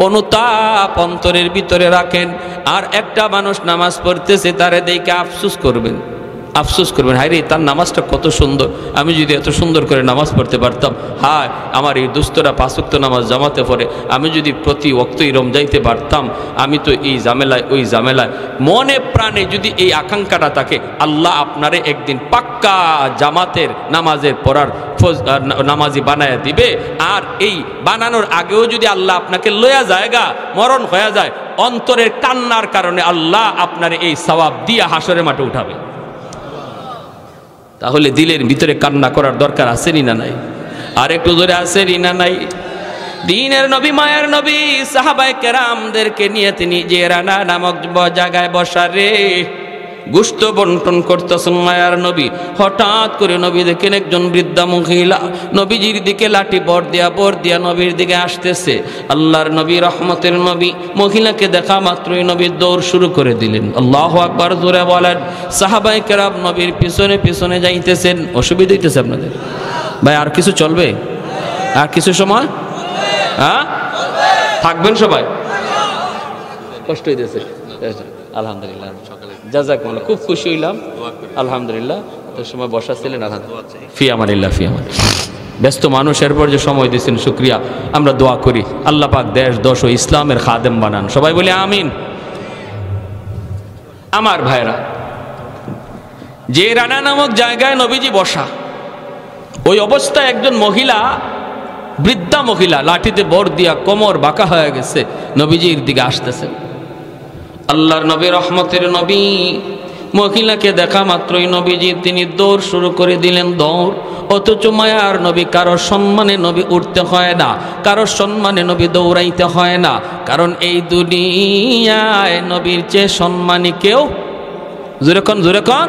A: অনুতাপ অন্তরের ভিতরে রাখেন। আর একটা মানুষ নামাজ পড়তেছে, তারে দেখে আফসোস করবেন, আফসোস করবেন, হায় রে তার নামাজটা কত সুন্দর, আমি যদি এত সুন্দর করে নামাজ পড়তে পারতাম, হায় আমার এই দুস্থরা 5 ওয়াক্ত নামাজ জামাতে পড়ে, আমি যদি প্রতি ওয়াক্তই যাইতে পারতাম, আমি তো এই ঝামেলায় ওই ঝামেলায়। মনে প্রাণে যদি এই আকাঙ্ক্ষাটা থাকে, আল্লাহ আপনারে একদিন পাক্কা জামাতের নামাজের পড়ার নামাজি বানায় দিবে। আর এই বানানোর আগেও যদি আল্লাহ আপনাকে লয়া জায়গা মরণ হয়ে যায়, অন্তরের কান্নার কারণে আল্লাহ আপনার এই সওয়াব দিয়া হাসরের মাঠে উঠাবে। তাহলে দিলের ভিতরে কান্না করার দরকার আছেনি না নাই? আর একটু জোরে আছেনি না নাই? দিনের নবী, মায়ের নবী, সাহাবায়ে কেরামদেরকে নিয়ে তিনি যে রানা নামক জায়গায় বসা রে গোশত বন্টন করতেছেন মায়ার নবী। হঠাৎ করে নবী দেখেন একজন বৃদ্ধা মহিলা নবীজির দিকে লাঠি বর দিয়া নবীর দিকে আসতেছে। আল্লাহর নবী, রহমতের নবী, মহিলাকে দেখা মাত্রই নবী দৌড় শুরু করে দিলেন। আল্লাহু আকবার জোরে বলেন। সাহাবায়ে কেরাম নবীর পিছনে পিছনে যাইতেছেন। অসুবিধা হইতেছে আপনাদের ভাই? আর কিছু চলবে? আর কিছু সময় হ্যাঁ থাকবেন সবাই? কষ্ট হইতেছে? আলহামদুলিল্লাহ, জাযাকুমুল্লাহ, খুব খুশি হইলাম আলহামদুলিল্লাহ। তো সময় বসা ছিলেন, আলহামদুলিল্লাহ, ফি আমানিল্লাহ, ফি আমান। ব্যস্ত মানুষের পর যে সময় দিয়েছেন শুকরিয়া। আমরা দোয়া করি আল্লাহ পাক দেশ দশ ও ইসলামের খাদেম বানান, সবাই বলি আমিন। আমার ভাইরা, যে রানা নামক জায়গায় নবীজি বসা, ওই অবস্থায় একজন মহিলা, বৃদ্ধা মহিলা, লাঠিতে বর দিয়া কোমর বাঁকা হয়ে গেছে, নবীজির দিকে আসতেছে। আল্লাহর নবী, রহমতের নবী, মহিলাকে দেখা মাত্রই নবীজি তিনি দৌড় শুরু করে দিলেন, দৌড়। অথচ মায়ার নবী, কারোর সম্মানে নবী উঠতে হয় না, কারোর সম্মানে নবী দৌড়াইতে হয় না, কারণ এই দুনিয়ায় নবীর চেয়ে সম্মানী কেউ, জোরে কন,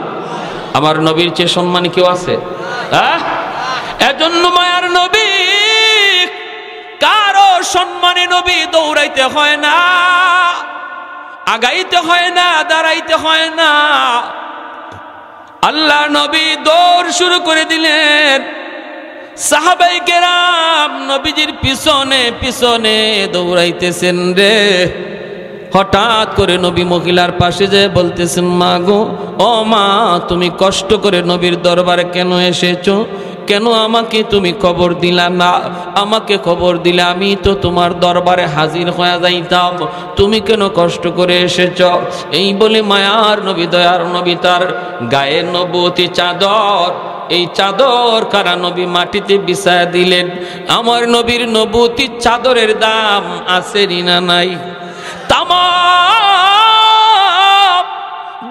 A: আমার নবীর চেয়ে সম্মানী কেউ আছে? এজন্য মায়ার নবী, কারো সম্মানে নবী দৌড়াইতে হয় না, আগাইতে হয় না, দাঁড়াইতে হয় না। আল্লাহ নবী দৌড় শুরু করে দিলেন। সাহাবায়ে কেরাম নবীজির পিছনে পিছনে দৌড়াইতেছেন রে। হঠাৎ করে নবী মহিলার পাশে যেয়ে বলতেছেন, মা গো, ও মা, তুমি কষ্ট করে নবীর দরবারে কেন এসেছো? কেন আমাকে তুমি খবর দিলা না? আমাকে খবর দিলে আমি তো তোমার দরবারে হাজির হয়ে যাইতাম, তুমি কেন কষ্ট করে এসেছ? এই বলে মায়ার নবী, দয়ার নবী, তার গায়ে নবুয়তি চাদর, এই চাদর কারা নবী মাটিতে বিছায়া দিলেন। আমার নবীর নবুয়তি চাদরের দাম আছে না নাই? তামাম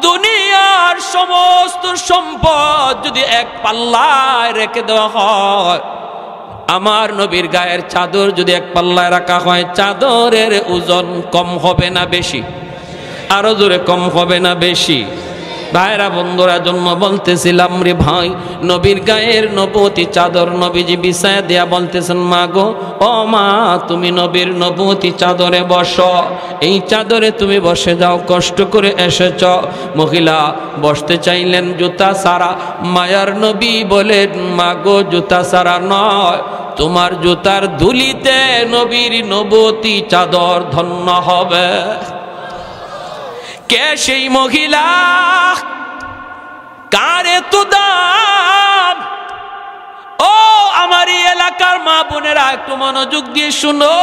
A: দুনিয়ার সমস্ত সম্পদ যদি এক পাল্লায় রেখে দেওয়া হয়, আমার নবীর গায়ের চাদর যদি এক পাল্লায় রাখা হয়, চাদরের ওজন কম হবে না বেশি? আরো জোরে, কম হবে না বেশি? ভাইরা, বন্ধুরা, জন্ম বলতেছিলাম রে ভাই, নবীর গায়ের নবুয়তি চাদর নবীজি বিছায়া দিয়া বলতেছেন, মা গো, ও মা, তুমি নবীর নবুয়তি চাদরে বসো, এই চাদরে তুমি বসে যাও, কষ্ট করে এসেছ। মহিলা বসতে চাইলেন জুতা সারা। মায়ার নবী বলেন, মা গো, জুতা সারা নয়, তোমার জুতার ধুলিতে নবীর নবুয়তি চাদর ধন্য হবে। কে সেই মহিলা? কার এত দাম? ও আমার এই এলাকার মা বোনেরা, একটু মনোযোগ দিয়ে শুনো।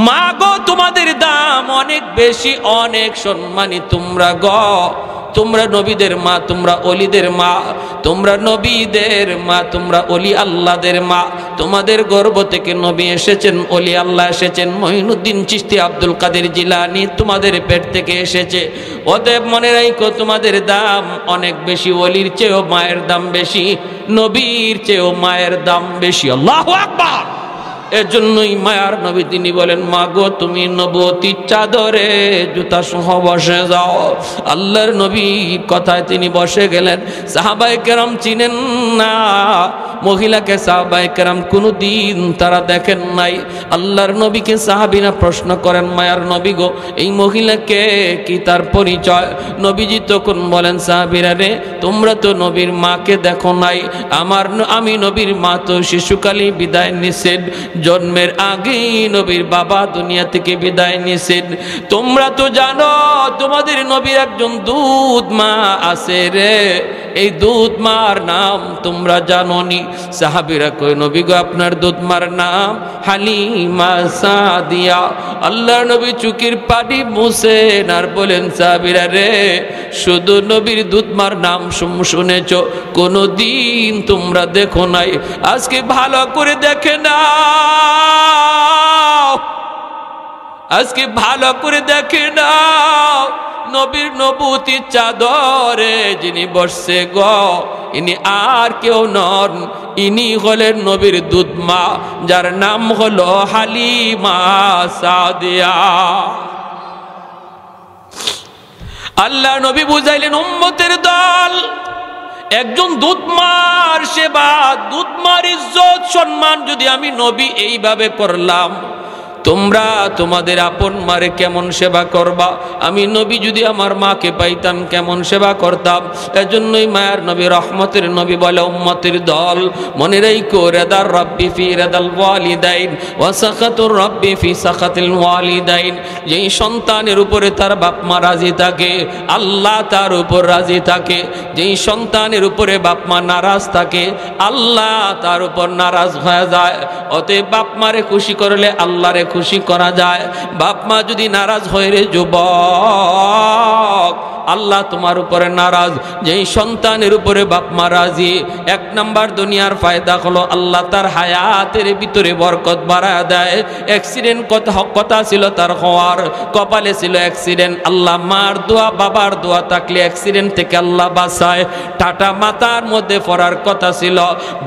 A: মা গো, তোমাদের দাম অনেক বেশি, অনেক সম্মানী তোমরা গো। তোমরা নবীদের মা, তোমরা অলিদের মা, তোমরা নবীদের মা, তোমরা অলি আল্লাহদের মা। তোমাদের গর্ভ থেকে নবী এসেছেন, অলি আল্লাহ এসেছেন, মঈনুদ্দিন চিশতি, আব্দুল কাদের জিলানী তোমাদের পেট থেকে এসেছে। অতএব মনে রাখো, তোমাদের দাম অনেক বেশি, অলির চেয়েও মায়ের দাম বেশি, নবীর চেয়েও মায়ের দাম বেশি। আল্লাহু আকবার। এর জন্যই মায়ার নবী তিনি বলেন, মা গো, তুমি নবুয়তি চাদরে জুতা সহ বসে যাও। আল্লাহর নবীর কথায় তিনি বসে গেলেন। সাহাবায়ে কেরাম চিনেন না, মহিলাকে সাহাবায়ে কেরাম কোনোদিন তারা দেখেন নাই। আল্লাহর নবীকে সাহাবীরা প্রশ্ন করেন, মায়ার নবী গো, এই মহিলাকে কি তার পরিচয়? নবীজি তখন বলেন, সাহাবীরা রে, তোমরা তো নবীর মাকে দেখো নাই। আমি নবীর মা তো শিশুকালে বিদায় নিছেন, জন্মের আগেই নবীর বাবা দুনিয়া থেকে বিদায় নিছেন। তোমরা তো জানো তোমাদের নবীর একজন দুধ মা আছে রে, এই দুধ মার নাম তোমরা জানোনি? সাহাবীরা কয়, নবী গো, আপনার দুধ মার নাম হালিমা সাদিয়া। আল্লাহ নবী চুকির পানি মুছেন আর বলেন, সাহাবীরা রে, শুধু নবীর দুধ মার নাম শুনেছ, কোনদিন তোমরা দেখো নাই। আজকে ভালো করে দেখে নাও, আজকে ভালো করে দেখে নাও, নবীর নবুতির চাদরে যিনি বসছে গো, ইনি আর কেউ নন, ইনি হলেন নবীর দুধ মা, যার নাম হলো হালিমা সাদিয়া। আল্লাহ নবী বুঝাইলেন, উম্মতের দল, একজন দুধ মার সেবা, দুধ মার ইজ্জত সম্মান যদি আমি নবী এইভাবে করলাম, তোমরা তোমাদের আপন মারে কেমন সেবা করবা? আমি নবী যদি আমার মাকে পাইতাম কেমন সেবা করতাম? এজন্যই মায়ার নবী, রহমতের নবী বলে, উম্মতের দল, মনে রাখো, রেদার রব্বি ফি রেদাল ওয়ালিদাইন ওয়া সাখাতুর রব্বি ফি সাখাতিল ওয়ালিদাইন। যেই সন্তানের উপরে তার বাপ মা রাজি থাকে, আল্লাহ তার উপর রাজি থাকে। যেই সন্তানের উপরে বাপ মা নারাজ থাকে, আল্লাহ তার উপর নারাজ হয়ে যায়। অতএব বাপ মারে খুশি করলে আল্লাহরে খুশি করা যায়। বাপ মা যদি নারাজ হয় রে যুবক, আল্লাহ তোমার উপরে নারাজ। যেই সন্তানের উপরে বাপ মা রাজি, এক নাম্বার দুনিয়ার ফায়দা হলো আল্লাহ তার হায়াতের ভিতরে বরকত বাড়ায় দেয়। অ্যাক্সিডেন্ট কথা ছিল তার হওয়ার, কপালে ছিল অ্যাক্সিডেন্ট, আল্লাহ মার দোয়া বাবার দোয়া থাকলে অ্যাক্সিডেন্ট থেকে আল্লাহ বাঁচায়। টাটা মাথার মধ্যে পড়ার কথা ছিল,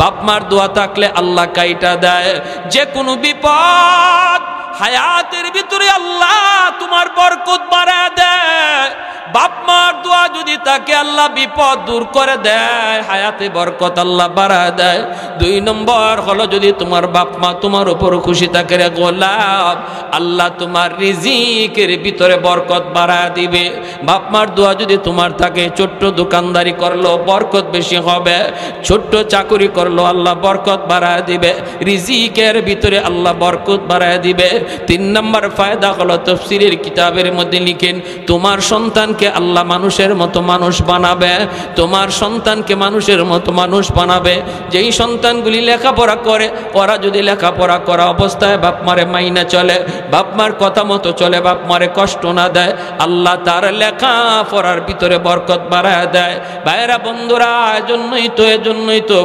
A: বাপ মার দোয়া থাকলে আল্লাহ কাইটা দেয়। যে কোনো বিপদ হায়াতের ভিতরে আল্লাহ তোমার বরকত বাড়ায় দেয়। বাপ মার দোয়া যদি তাকে আল্লাহ বিপদ দূর করে দেয়, হায়াতে বরকত আল্লাহ বাড়ায় দেয়। দুই নম্বর হলো, যদি তোমার বাপ মা তোমার উপর খুশি থাকে রে গোলাম, আল্লাহ তোমার রিজিকের ভিতরে বরকত বাড়ায় দিবে। বাপ মার দোয়া যদি তোমার থাকে, ছোট্ট দোকানদারি করলো বরকত বেশি হবে, ছোট্ট চাকুরি করলো আল্লাহ বরকত বাড়ায় দিবে, রিজিকের ভিতরে আল্লাহ বরকত বাড়ায় দিবে। তিন নম্বর ফায়দা হলো, তাফসীরের কিতাবের মধ্যে লিখেন, তোমার সন্তানকে আল্লাহ মানুষের মতো মানুষ বানাবে, তোমার সন্তানকে মানুষের মতো মানুষ বানাবে। যেই সন্তানগুলি লেখাপড়া করে, ওরা যদি লেখাপড়া করা অবস্থায় বাপ মারে মাইনা চলে, বাপ মার কথা মতো চলে, বাপ মারে কষ্ট না দেয়, আল্লাহ তার লেখাপড়ার ভিতরে বরকত বাড়ায় দেয়। ভাইরা বন্ধুরা, এজন্যই তো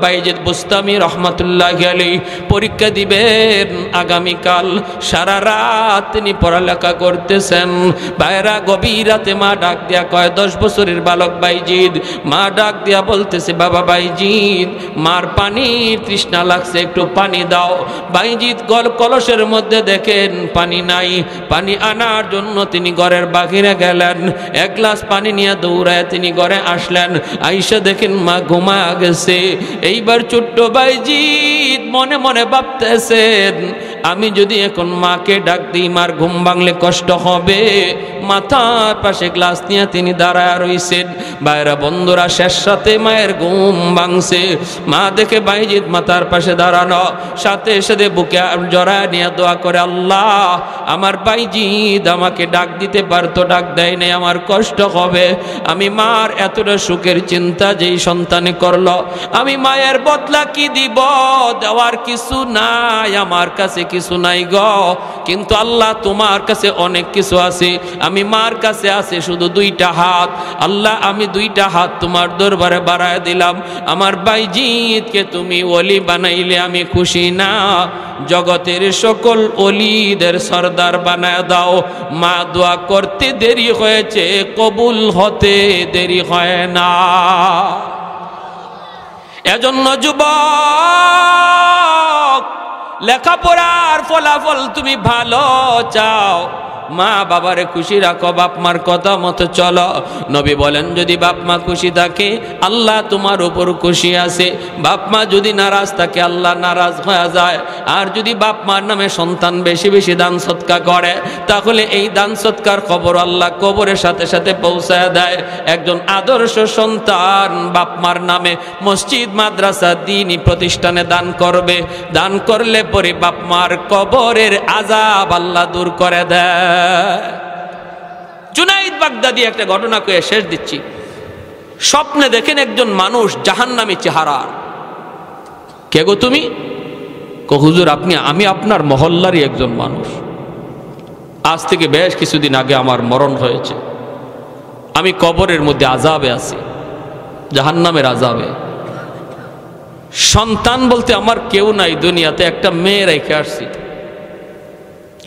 A: বাইজিদ বুস্তামি রহমাতুল্লাহি আলাইহি পরীক্ষা দিবেন আগামীকাল। সারা রাত তিনি পড়ালেখা করতেছেন। ভাইরা, গভীর রাতে মা ডাক দিয়া কয়, 10 বছরের বালক বাইজিদ, মা ডাক দিয়া বলতেছে, বাবা বাইজিদ, মার পানির তৃষ্ণা লাগছে, একটু পানি দাও। বাইজিদ কলসের মধ্যে দেখেন পানি নাই। পানি আনার জন্য তিনি ঘরের বাহিরে গেলেন, এক গ্লাস পানি নিয়ে দৌড়ায় তিনি ঘরে আসলেন। আইসা দেখেন মা ঘুমা গেছে। এইবার ছোট্ট বাইজিদ মনে মনে ভাবতেছেন, আমি যদি এখন মাকে ডাক দিই, মার ঘুম ভাঙলে কষ্ট হবে। মাথার পাশে গ্লাস নিয়ে তিনি দাঁড়ায় রইছেন। ভাইরা বন্ধুরা, শেষ সাথে মায়ের ঘুম ভাঙছে। মা দেখে বাইজিদ মাথার পাশে দাঁড়ানো, সাথে সাথে বুকে জড়ায় নিয়ে দোয়া করে, আল্লাহ, আমার বাইজিদ আমাকে ডাক দিতে পারতো, ডাক দেয় নাই, আমার কষ্ট হবে। আমি মার এতটা সুখের চিন্তা যেই সন্তানে করলো, আমি মায়ের বদলা কি দিব? দেওয়ার কিছু নাই, আমার কাছে কিছু নাই গো। কিন্তু আল্লাহ, তোমার কাছে অনেক কিছু আছে। আমি মার কাছে আছে শুধু 2টা হাত। আল্লাহ, আমি 2টা হাত তোমার দরবারে বাড়ায় দিলাম। আমার বাইজিদকে তুমি ওলি বানাইলে আমি খুশি না, জগতের সকল ওলিদের সরদার বানায় দাও। মা দোয়া করতে দেরি হয়েছে, কবুল হতে দেরি হয় না। এজন্য যুবক, লেখাপড়ার ফলাফল তুমি ভালো চাও, মা বাবারে খুশি রাখো, বাপ মার কথা মতো চলো। নবী বলেন যদি বাপ মা খুশি থাকে আল্লাহ তোমার উপর খুশি আছে, বাপ মা যদি নারাজ থাকে আল্লাহ নারাজ হয়ে যায়। আর যদি বাপ মার নামে সন্তান বেশি বেশি দান সৎকা করে তাহলে এই দান সৎকার খবর আল্লাহ কবরের সাথে সাথে পৌঁছায় দেয়। একজন আদর্শ সন্তান বাপ মার নামে মসজিদ মাদ্রাসা দ্বীনি প্রতিষ্ঠানে দান করবে, দান করলে পরে বাপ মার কবরের আযাব আল্লাহ দূর করে দেয়। জুনাইদ বাগদাদি একটা ঘটনা কয়ে শেষ দিচ্ছি। স্বপ্নে দেখেন একজন মানুষ জাহান্নামী চেহারার। কে গো তুমি? কো হুজুর আমি আপনার মহল্লারই একজন মানুষ। আজ থেকে বেশ কিছুদিন আগে আমার মরণ হয়েছে, আমি কবরের মধ্যে আযাবে আছি, জাহান্নামের আযাবে। সন্তান বলতে আমার কেউ নাই দুনিয়াতে, একটা মেয়ে রেখে আসছি,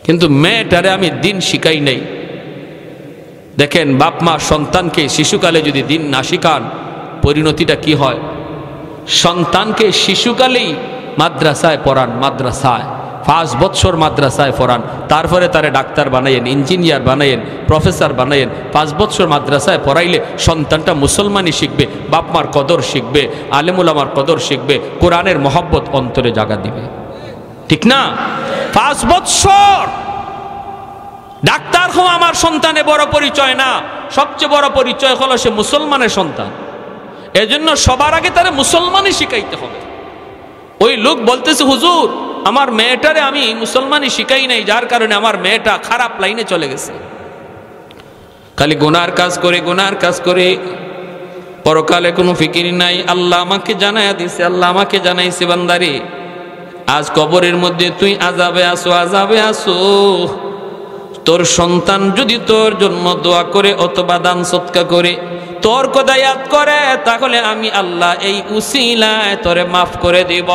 A: কিন্তু মেয়েটারে আমি দিন শিখাই নাই। দেখেন বাপ মা সন্তানকে শিশুকালে যদি দিন না শিখান পরিণতিটা কি হয়। সন্তানকে শিশুকালেই মাদ্রাসায় পড়ান, মাদ্রাসায় 5 বছর মাদ্রাসায় পড়ান, তারপরে তারে ডাক্তার বানাইয়েন, ইঞ্জিনিয়ার বানাইয়েন, প্রফেসর বানাইয়েন। 5 বছর মাদ্রাসায় পড়াইলে সন্তানটা মুসলমানই শিখবে, বাপ মার কদর শিখবে, আলেমুল আমার কদর শিখবে, কোরআনের মহব্বত অন্তরে জাগা দিবে, ঠিক না? 5 বছর ডাক্তার হওয়া আমার সন্তানে বড় পরিচয় না, সবচেয়ে বড় পরিচয় হলো সে মুসলমানের সন্তান। এজন্য সবার আগে তারে মুসলমানই শিখাইতে হবে। ওই লোক বলতেছে হুজুর আমার মেয়েটারে আমি মুসলমানই শিখাই নাই, যার কারণে আমার মেয়েটা খারাপ লাইনে চলে গেছে, খালি গুনার কাজ করে, গুনার কাজ করে, পরকালে কোনো ফিকির নাই। আল্লাহ আমাকে জানাইয়া দিছে, আল্লাহ আমাকে জানাইছে বান্দারে আজ কবরের মধ্যে তুই আযাবে আসো, আযাবে আসো। তোর সন্তান যদি তোর জন্য দোয়া করে অথবা দান সৎকা করে তোর কথা ইয়াদ করে তাহলে আমি আল্লাহ এই উসিলায় তোরে মাফ করে দিব।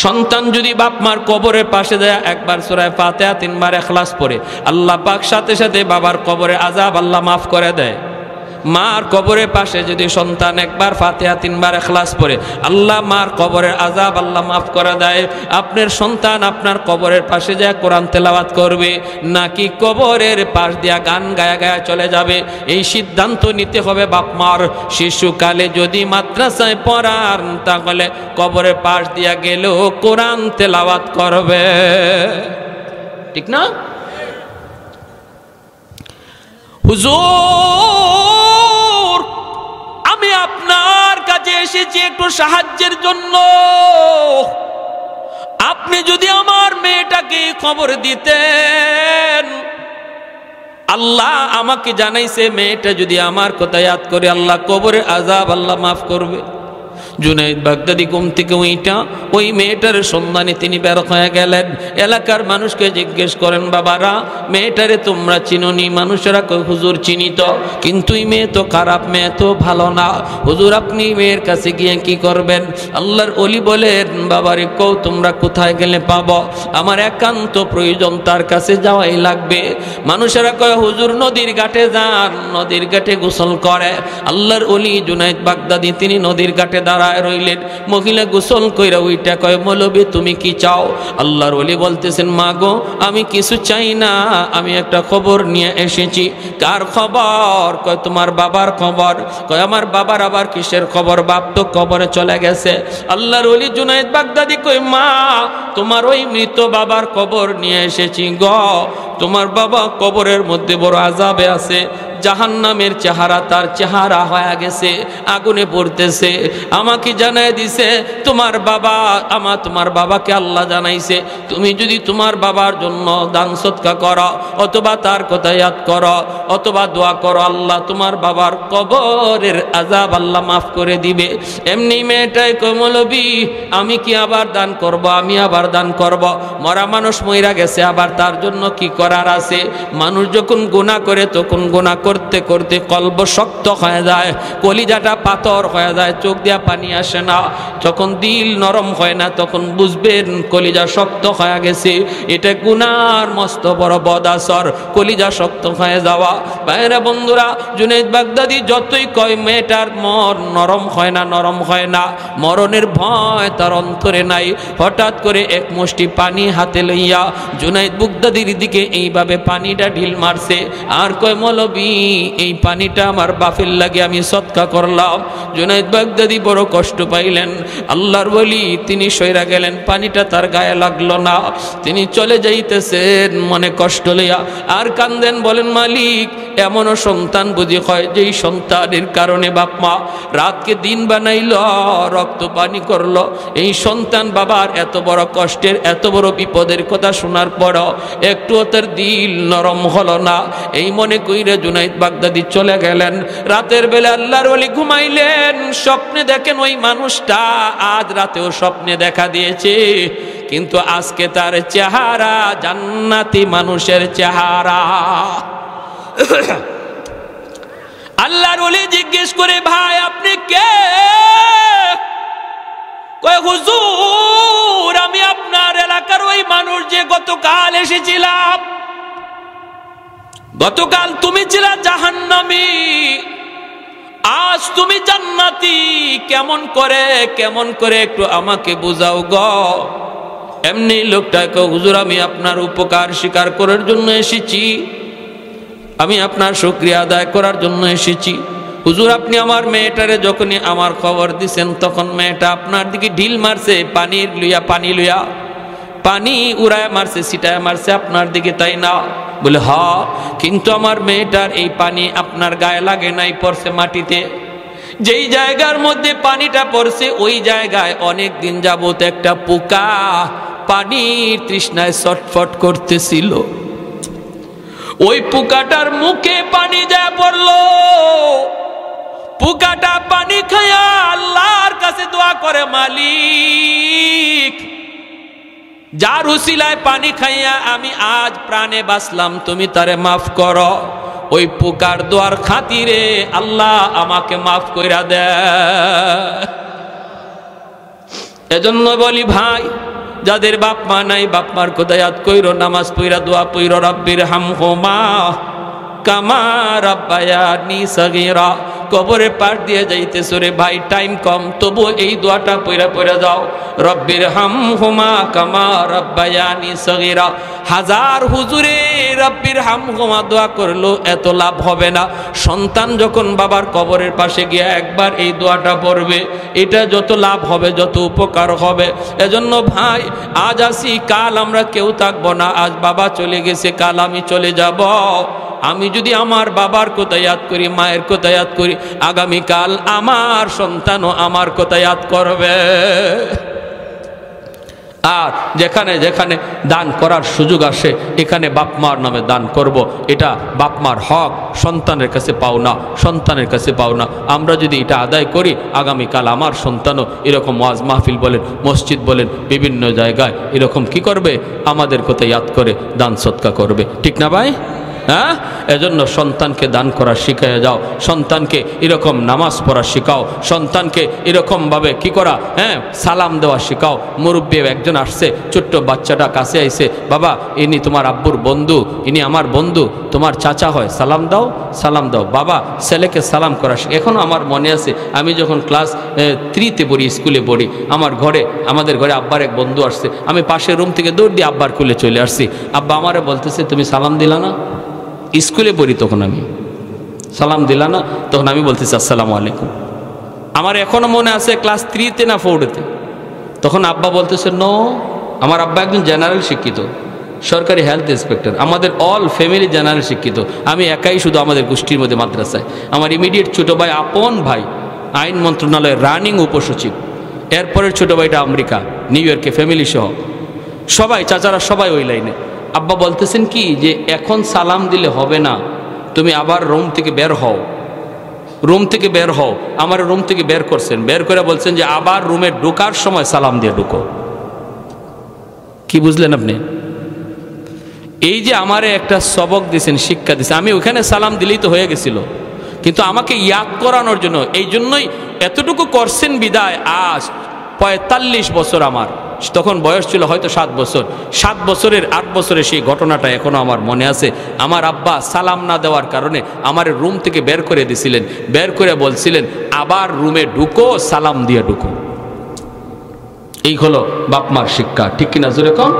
A: সন্তান যদি বাপ মার কবরের পাশে যায় একবার সূরা ফাতিহা 3 বার ইখলাস পড়ে আল্লাহ পাক সাথে সাথে বাবার কবরে আযাব আল্লাহ মাফ করে দেয়। মার কবরের পাশে যদি সন্তান একবার ফাতিহা 3 বার ইখলাস পড়ে আল্লাহ মার কবরের আযাব আল্লাহ মাফ করে দেয়। আপনার সন্তান আপনার কবরের পাশে যায় কোরআন তেলাওয়াত করবে নাকি কবরের পাশ দিয়া গান গায়া গায়া চলে যাবে, এই সিদ্ধান্ত নিতে হবে বাপ মার। শিশুকালে যদি মাদ্রাসায় পড়ান তাহলে কবরের পাশ দিয়া গেলেও কোরআন তেলাওয়াত করবে, ঠিক না? হুজুর আমি আপনার কাছে এসেছি একটু সাহায্যের জন্য, আপনি যদি আমার মেয়েটাকে খবর দিতেন। আল্লাহ আমাকে জানাইছে মেয়েটা যদি আমার কথা ইয়াদ করে আল্লাহ কবরের আযাব আল্লাহ মাফ করবে। জুনাইদ বাগদাদি ঘুম থেকে ওইটা ওই মেয়েটার সন্ধানে তিনি বের হয়ে গেলেন। এলাকার মানুষকে জিজ্ঞেস করেন বাবারা মেয়েটারে তোমরা চিনোনি? মানুষেরা কয় হুজুর চিনি তো, কিন্তু এই মেয়ে তো খারাপ, মেয়ে তো ভালো না। হুজুর আপনি মেয়ের কাছে গিয়ে কি করবেন? আল্লাহর ওলি বলেন বাবারে কও তোমরা কোথায় গেলে পাবো, আমার একান্ত প্রয়োজন, তার কাছে যাওয়াই লাগবে। মানুষেরা কয় হুজুর নদীর ঘাটে যান, নদীর ঘাটে গোসল করে। আল্লাহর ওলি জুনাইদ বাগদাদি তিনি নদীর ঘাটে দাঁড়ায় রইলেন। মহিলা গোসল কইরা ওইটা কয় মৌলবী তুমি কি চাও? আল্লাহর ওলি বলতেছেন মা গো আমি কিছু চাই না, আমি একটা খবর নিয়ে এসেছি। কার খবর? কয় তোমার বাবার খবর। কয় আমার বাবার আবার কিসের খবর? বাপ তো কবরে চলে গেছে। আল্লাহর ওলি জুনাইদ বাগদাদি কয় মা তোমার ওই মৃত বাবার খবর নিয়ে এসেছি গো। তোমার বাবা কবরের মধ্যে বড় আযাবে আছে, জাহান্নামের চেহারা তার চেহারা হয়ে গেছে, আগুনে পড়তেছে। আমাকে জানাই দিছে তোমার বাবা, তোমার বাবাকে আল্লাহ জানাইছে তুমি যদি তোমার বাবার জন্য দান সদকা করো অথবা তার কথা ইয়াদ করো অথবা দোয়া করো আল্লাহ তোমার বাবার কবরের আযাব আল্লাহ মাফ করে দিবে। এমনি মেয়েটাই কয় মৌলবী আমি কি আবার দান করব? আমি আবার দান করব? মরা মানুষ মইরা গেছে, আবার তার জন্য কি করার আছে? মানুষ যখন গুনাহ করে তখন গুনাহ করতে করতে কলব শক্ত হয়ে যায়, কলিজাটা পাথর হয়ে যায়, চোখ দিয়া পানি আসে না। যখন দিল নরম হয় না তখন বুঝবেন কলিজা শক্ত হয়ে গেছে। এটা গুনার মস্ত বড় বদাসর, কলিজা শক্ত হয়ে যাওয়া। ভাইরা বন্ধুরা, জুনাইদ বাগদাদি যতই কয় মেয়েটার মন নরম হয় না, নরম হয় না, মরণের ভয় তার অন্তরে নাই। হঠাৎ করে এক মুষ্টি পানি হাতে লইয়া জুনাইদ বাগদাদির দিকে এইভাবে পানিটা ঢিল মারছে, আর কয় মৌলবী এই পানিটা আমার বাপের লাগে আমি সদকা করলাম। জুনাইদ বাগদাদি বড় কষ্ট পাইলেন। আল্লাহর ওলি তিনি সইরা গেলেন, পানিটা তার গায়ে লাগলো না। তিনি চলে যাইতেছেন মনে কষ্ট লইয়া, আর কান্দেন, বলেন মালিক এমনও সন্তান বুঝি হয় যেই সন্তানের কারণে বাপ মা রাতকে দিন বানাইল, রক্ত পানি করলো। এই সন্তান বাবার এত বড় কষ্টের, এত বড় বিপদের কথা শোনার পরও একটুও তার দিল নরম হলো না। এই মনে কইরে জুনাইদ বাগদাদি চলে গেলেন। রাতের বেলা আল্লাহর ওলি ঘুমাইলেন, স্বপ্নে দেখেন ওই মানুষটা আজ রাতেও স্বপ্নে দেখা দিয়েছে, কিন্তু আজকে তার চেহারা জান্নাতি মানুষের চেহারা। আল্লাহর ওলি জিজ্ঞেস করে, ভাই আপনি কে? কয় হুজুর আমি আপনার এলাকার ওই মানুষ যে গতকাল এসেছিলাম। গতকাল তুমি ছিলা জাহান্নামী, আজ তুমি জান্নাতি। কেমন করে একটু আমাকে বুঝাও গো। এমনি লোকটাকে, হুজুর আমি আপনার উপকার স্বীকার করার জন্য এসেছি, আমি আপনার শুকরিয়া আদায় করার জন্য এসেছি। হুজুর আপনি আমার মেয়েটারে যখনই আমার খবর দিছেন তখন মেয়েটা আপনার দিকে ঢিল মারছে, পানি লইয়া পানি উড়ায় মারছে, ছিটায় মারছে আপনার দিকে, তাই না? বলে হ্যাঁ, কিন্তু আমার মেয়েটার এই পানি আপনার গায়ে লাগে নাই, পড়ছে মাটিতে। যেই জায়গার মধ্যে পানিটা পড়ছে ওই জায়গায় অনেক দিন যাবত একটা পোকা পানির তৃষ্ণায় ছটফট করতেছিল। ওই পোকাটার মুখে পানি যা পড়লো, পোকাটা পানি খায়া আল্লাহর কাছে দোয়া করে, মালিক যার উসিলায় পানি খাইয়া আমি আজ প্রাণে বাঁচলাম, তুমি তারে মাফ করো। ওই পোকার দোয়ার খাতিরে আল্লাহ আমাকে মাফ কইরা দে। এজন্য বলি ভাই, যাদের বাপ মা নাই বাপ মার কথা ইয়াদ কইরো, নামাজ পইরা দোয়া পইরো, রব্বির হামহুমা কামা রাব্বায়ানি সগীরা। কবরে পার দিয়ে যাইতেছো রে ভাই, টাইম কম, তবু এই দোয়াটা পইরা যাও, রব্বির হামহুমা কামা রাব্বায়ানি সগীরা। হাজার হুজুরে রব্বির হামহুমা দোয়া করলো এত লাভ হবে না। সন্তান যখন বাবার কবরের পাশে গিয়ে একবার এই দোয়াটা পড়বে, এটা যত লাভ হবে, যত উপকার হবে। এজন্য ভাই আজ আসি, কাল আমরা কেউ থাকবো না। আজ বাবা চলে গেছে, কাল আমি চলে যাব। আমি যদি আমার বাবার কথা ইয়াদ করি, মায়ের কথা ইয়াদ করি, আগামীকাল আমার সন্তানও আমার কথা ইয়াদ করবে। আর যেখানে যেখানে দান করার সুযোগ আসে এখানে বাপ মার নামে দান করব। এটা বাপ মার হক, সন্তানের কাছে পাওনা, সন্তানের কাছে পাওনা। আমরা যদি এটা আদায় করি, আগামীকাল আমার সন্তানও এরকম ওয়াজ মাহফিল বলেন, মসজিদ বলেন, বিভিন্ন জায়গায় এরকম কি করবে, আমাদের কথা ইয়াদ করে দান সৎকা করবে। ঠিক না ভাই? হ্যাঁ, এজন্য সন্তানকে দান করা শিখাইয়া যাও, সন্তানকে এরকম নামাজ পড়া শিখাও, সন্তানকে এরকমভাবে কি করা, হ্যাঁ সালাম দেওয়া শিখাও। মুরব্বী একজন আসছে, ছোট্ট বাচ্চাটা কাছে আইছে, বাবা ইনি তোমার আব্বুর বন্ধু, ইনি আমার বন্ধু, তোমার চাচা হয়, সালাম দাও, সালাম দাও। বাবা ছেলেকে সালাম করা এখনও আমার মনে আছে, আমি যখন ক্লাস 3-তে পড়ি, স্কুলে পড়ি, আমাদের ঘরে আব্বার এক বন্ধু আসছে, আমি পাশের রুম থেকে দৌড় দিয়ে আব্বার কুলে চলে আসছি। আব্বা আমারে বলতেছে তুমি সালাম দিলা না? স্কুলে পড়ি তখন, আমি সালাম দিলা না? তখন আমি বলতেছি আসসালামু আলাইকুম। আমার এখনো মনে আছে ক্লাস 3-তে না 4-তে, তখন আব্বা বলতেছে নো। আমার আব্বা একজন জেনারেল শিক্ষিত, সরকারি হেলথ ইন্সপেক্টর, আমাদের অল ফ্যামিলি জেনারেল শিক্ষিত। আমি একাই শুধু আমাদের গোষ্ঠীর মধ্যে মাদ্রাসায়। আমার ইমিডিয়েট ছোটো ভাই, আপন ভাই, আইন মন্ত্রণালয়ের রানিং উপসচিব। এরপরের ছোটো ভাইটা আমেরিকা, নিউ ইয়র্কে, ফ্যামিলি সহ সবাই, চাচারা সবাই ওই লাইনে। আব্বা বলতেছেন কি যে এখন সালাম দিলে হবে না, তুমি আবার রুম থেকে বের হও, রুম থেকে বের হও। আমার রুম থেকে বের করছেন, বের করে বলছেন যে আবার রুমে ঢোকার সময় সালাম দিয়ে ঢুকো। কি বুঝলেন আপনি? এই যে আমারে একটা সবক দিয়েছেন, শিক্ষা দিয়েছেন, আমি ওখানে সালাম দিলেই তো হয়ে গেছিল, কিন্তু আমাকে ইয়াদ করানোর জন্য এই জন্যই এতটুকু করছেন বিদায়। আজ 45 বছর, আমার তখন বয়স ছিল হয়তো 7 বছর, 7 বছরের 8 বছরের সেই ঘটনাটা এখনো আমার মনে আছে। আমার আব্বা সালাম না দেওয়ার কারণে আমার রুম থেকে বের করে দিছিলেন, বের করে বলছিলেন আবার রুমে ঢুকো, সালাম দিয়ে ঢুকো। এই হলো বাপমার শিক্ষা, ঠিক কিনা জোরে কম?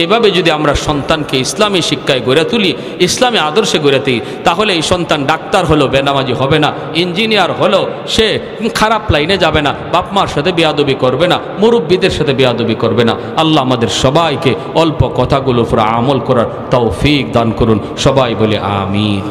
A: এইভাবে যদি আমরা সন্তানকে ইসলামী শিক্ষায় গড়ে তুলি, ইসলামী আদর্শে গড়ে তুলি, তাহলে এই সন্তান ডাক্তার হলো বেনামাজি হবে না, ইঞ্জিনিয়ার হলো সে খারাপ লাইনে যাবে না, বাপমার সাথে বেয়াদবি করবে না, মুরব্বীদের সাথে বেয়াদবি করবে না। আল্লাহ আমাদের সবাইকে অল্প কথাগুলো পুরো আমল করার তৌফিক দান করুন, সবাই বলে আমিন।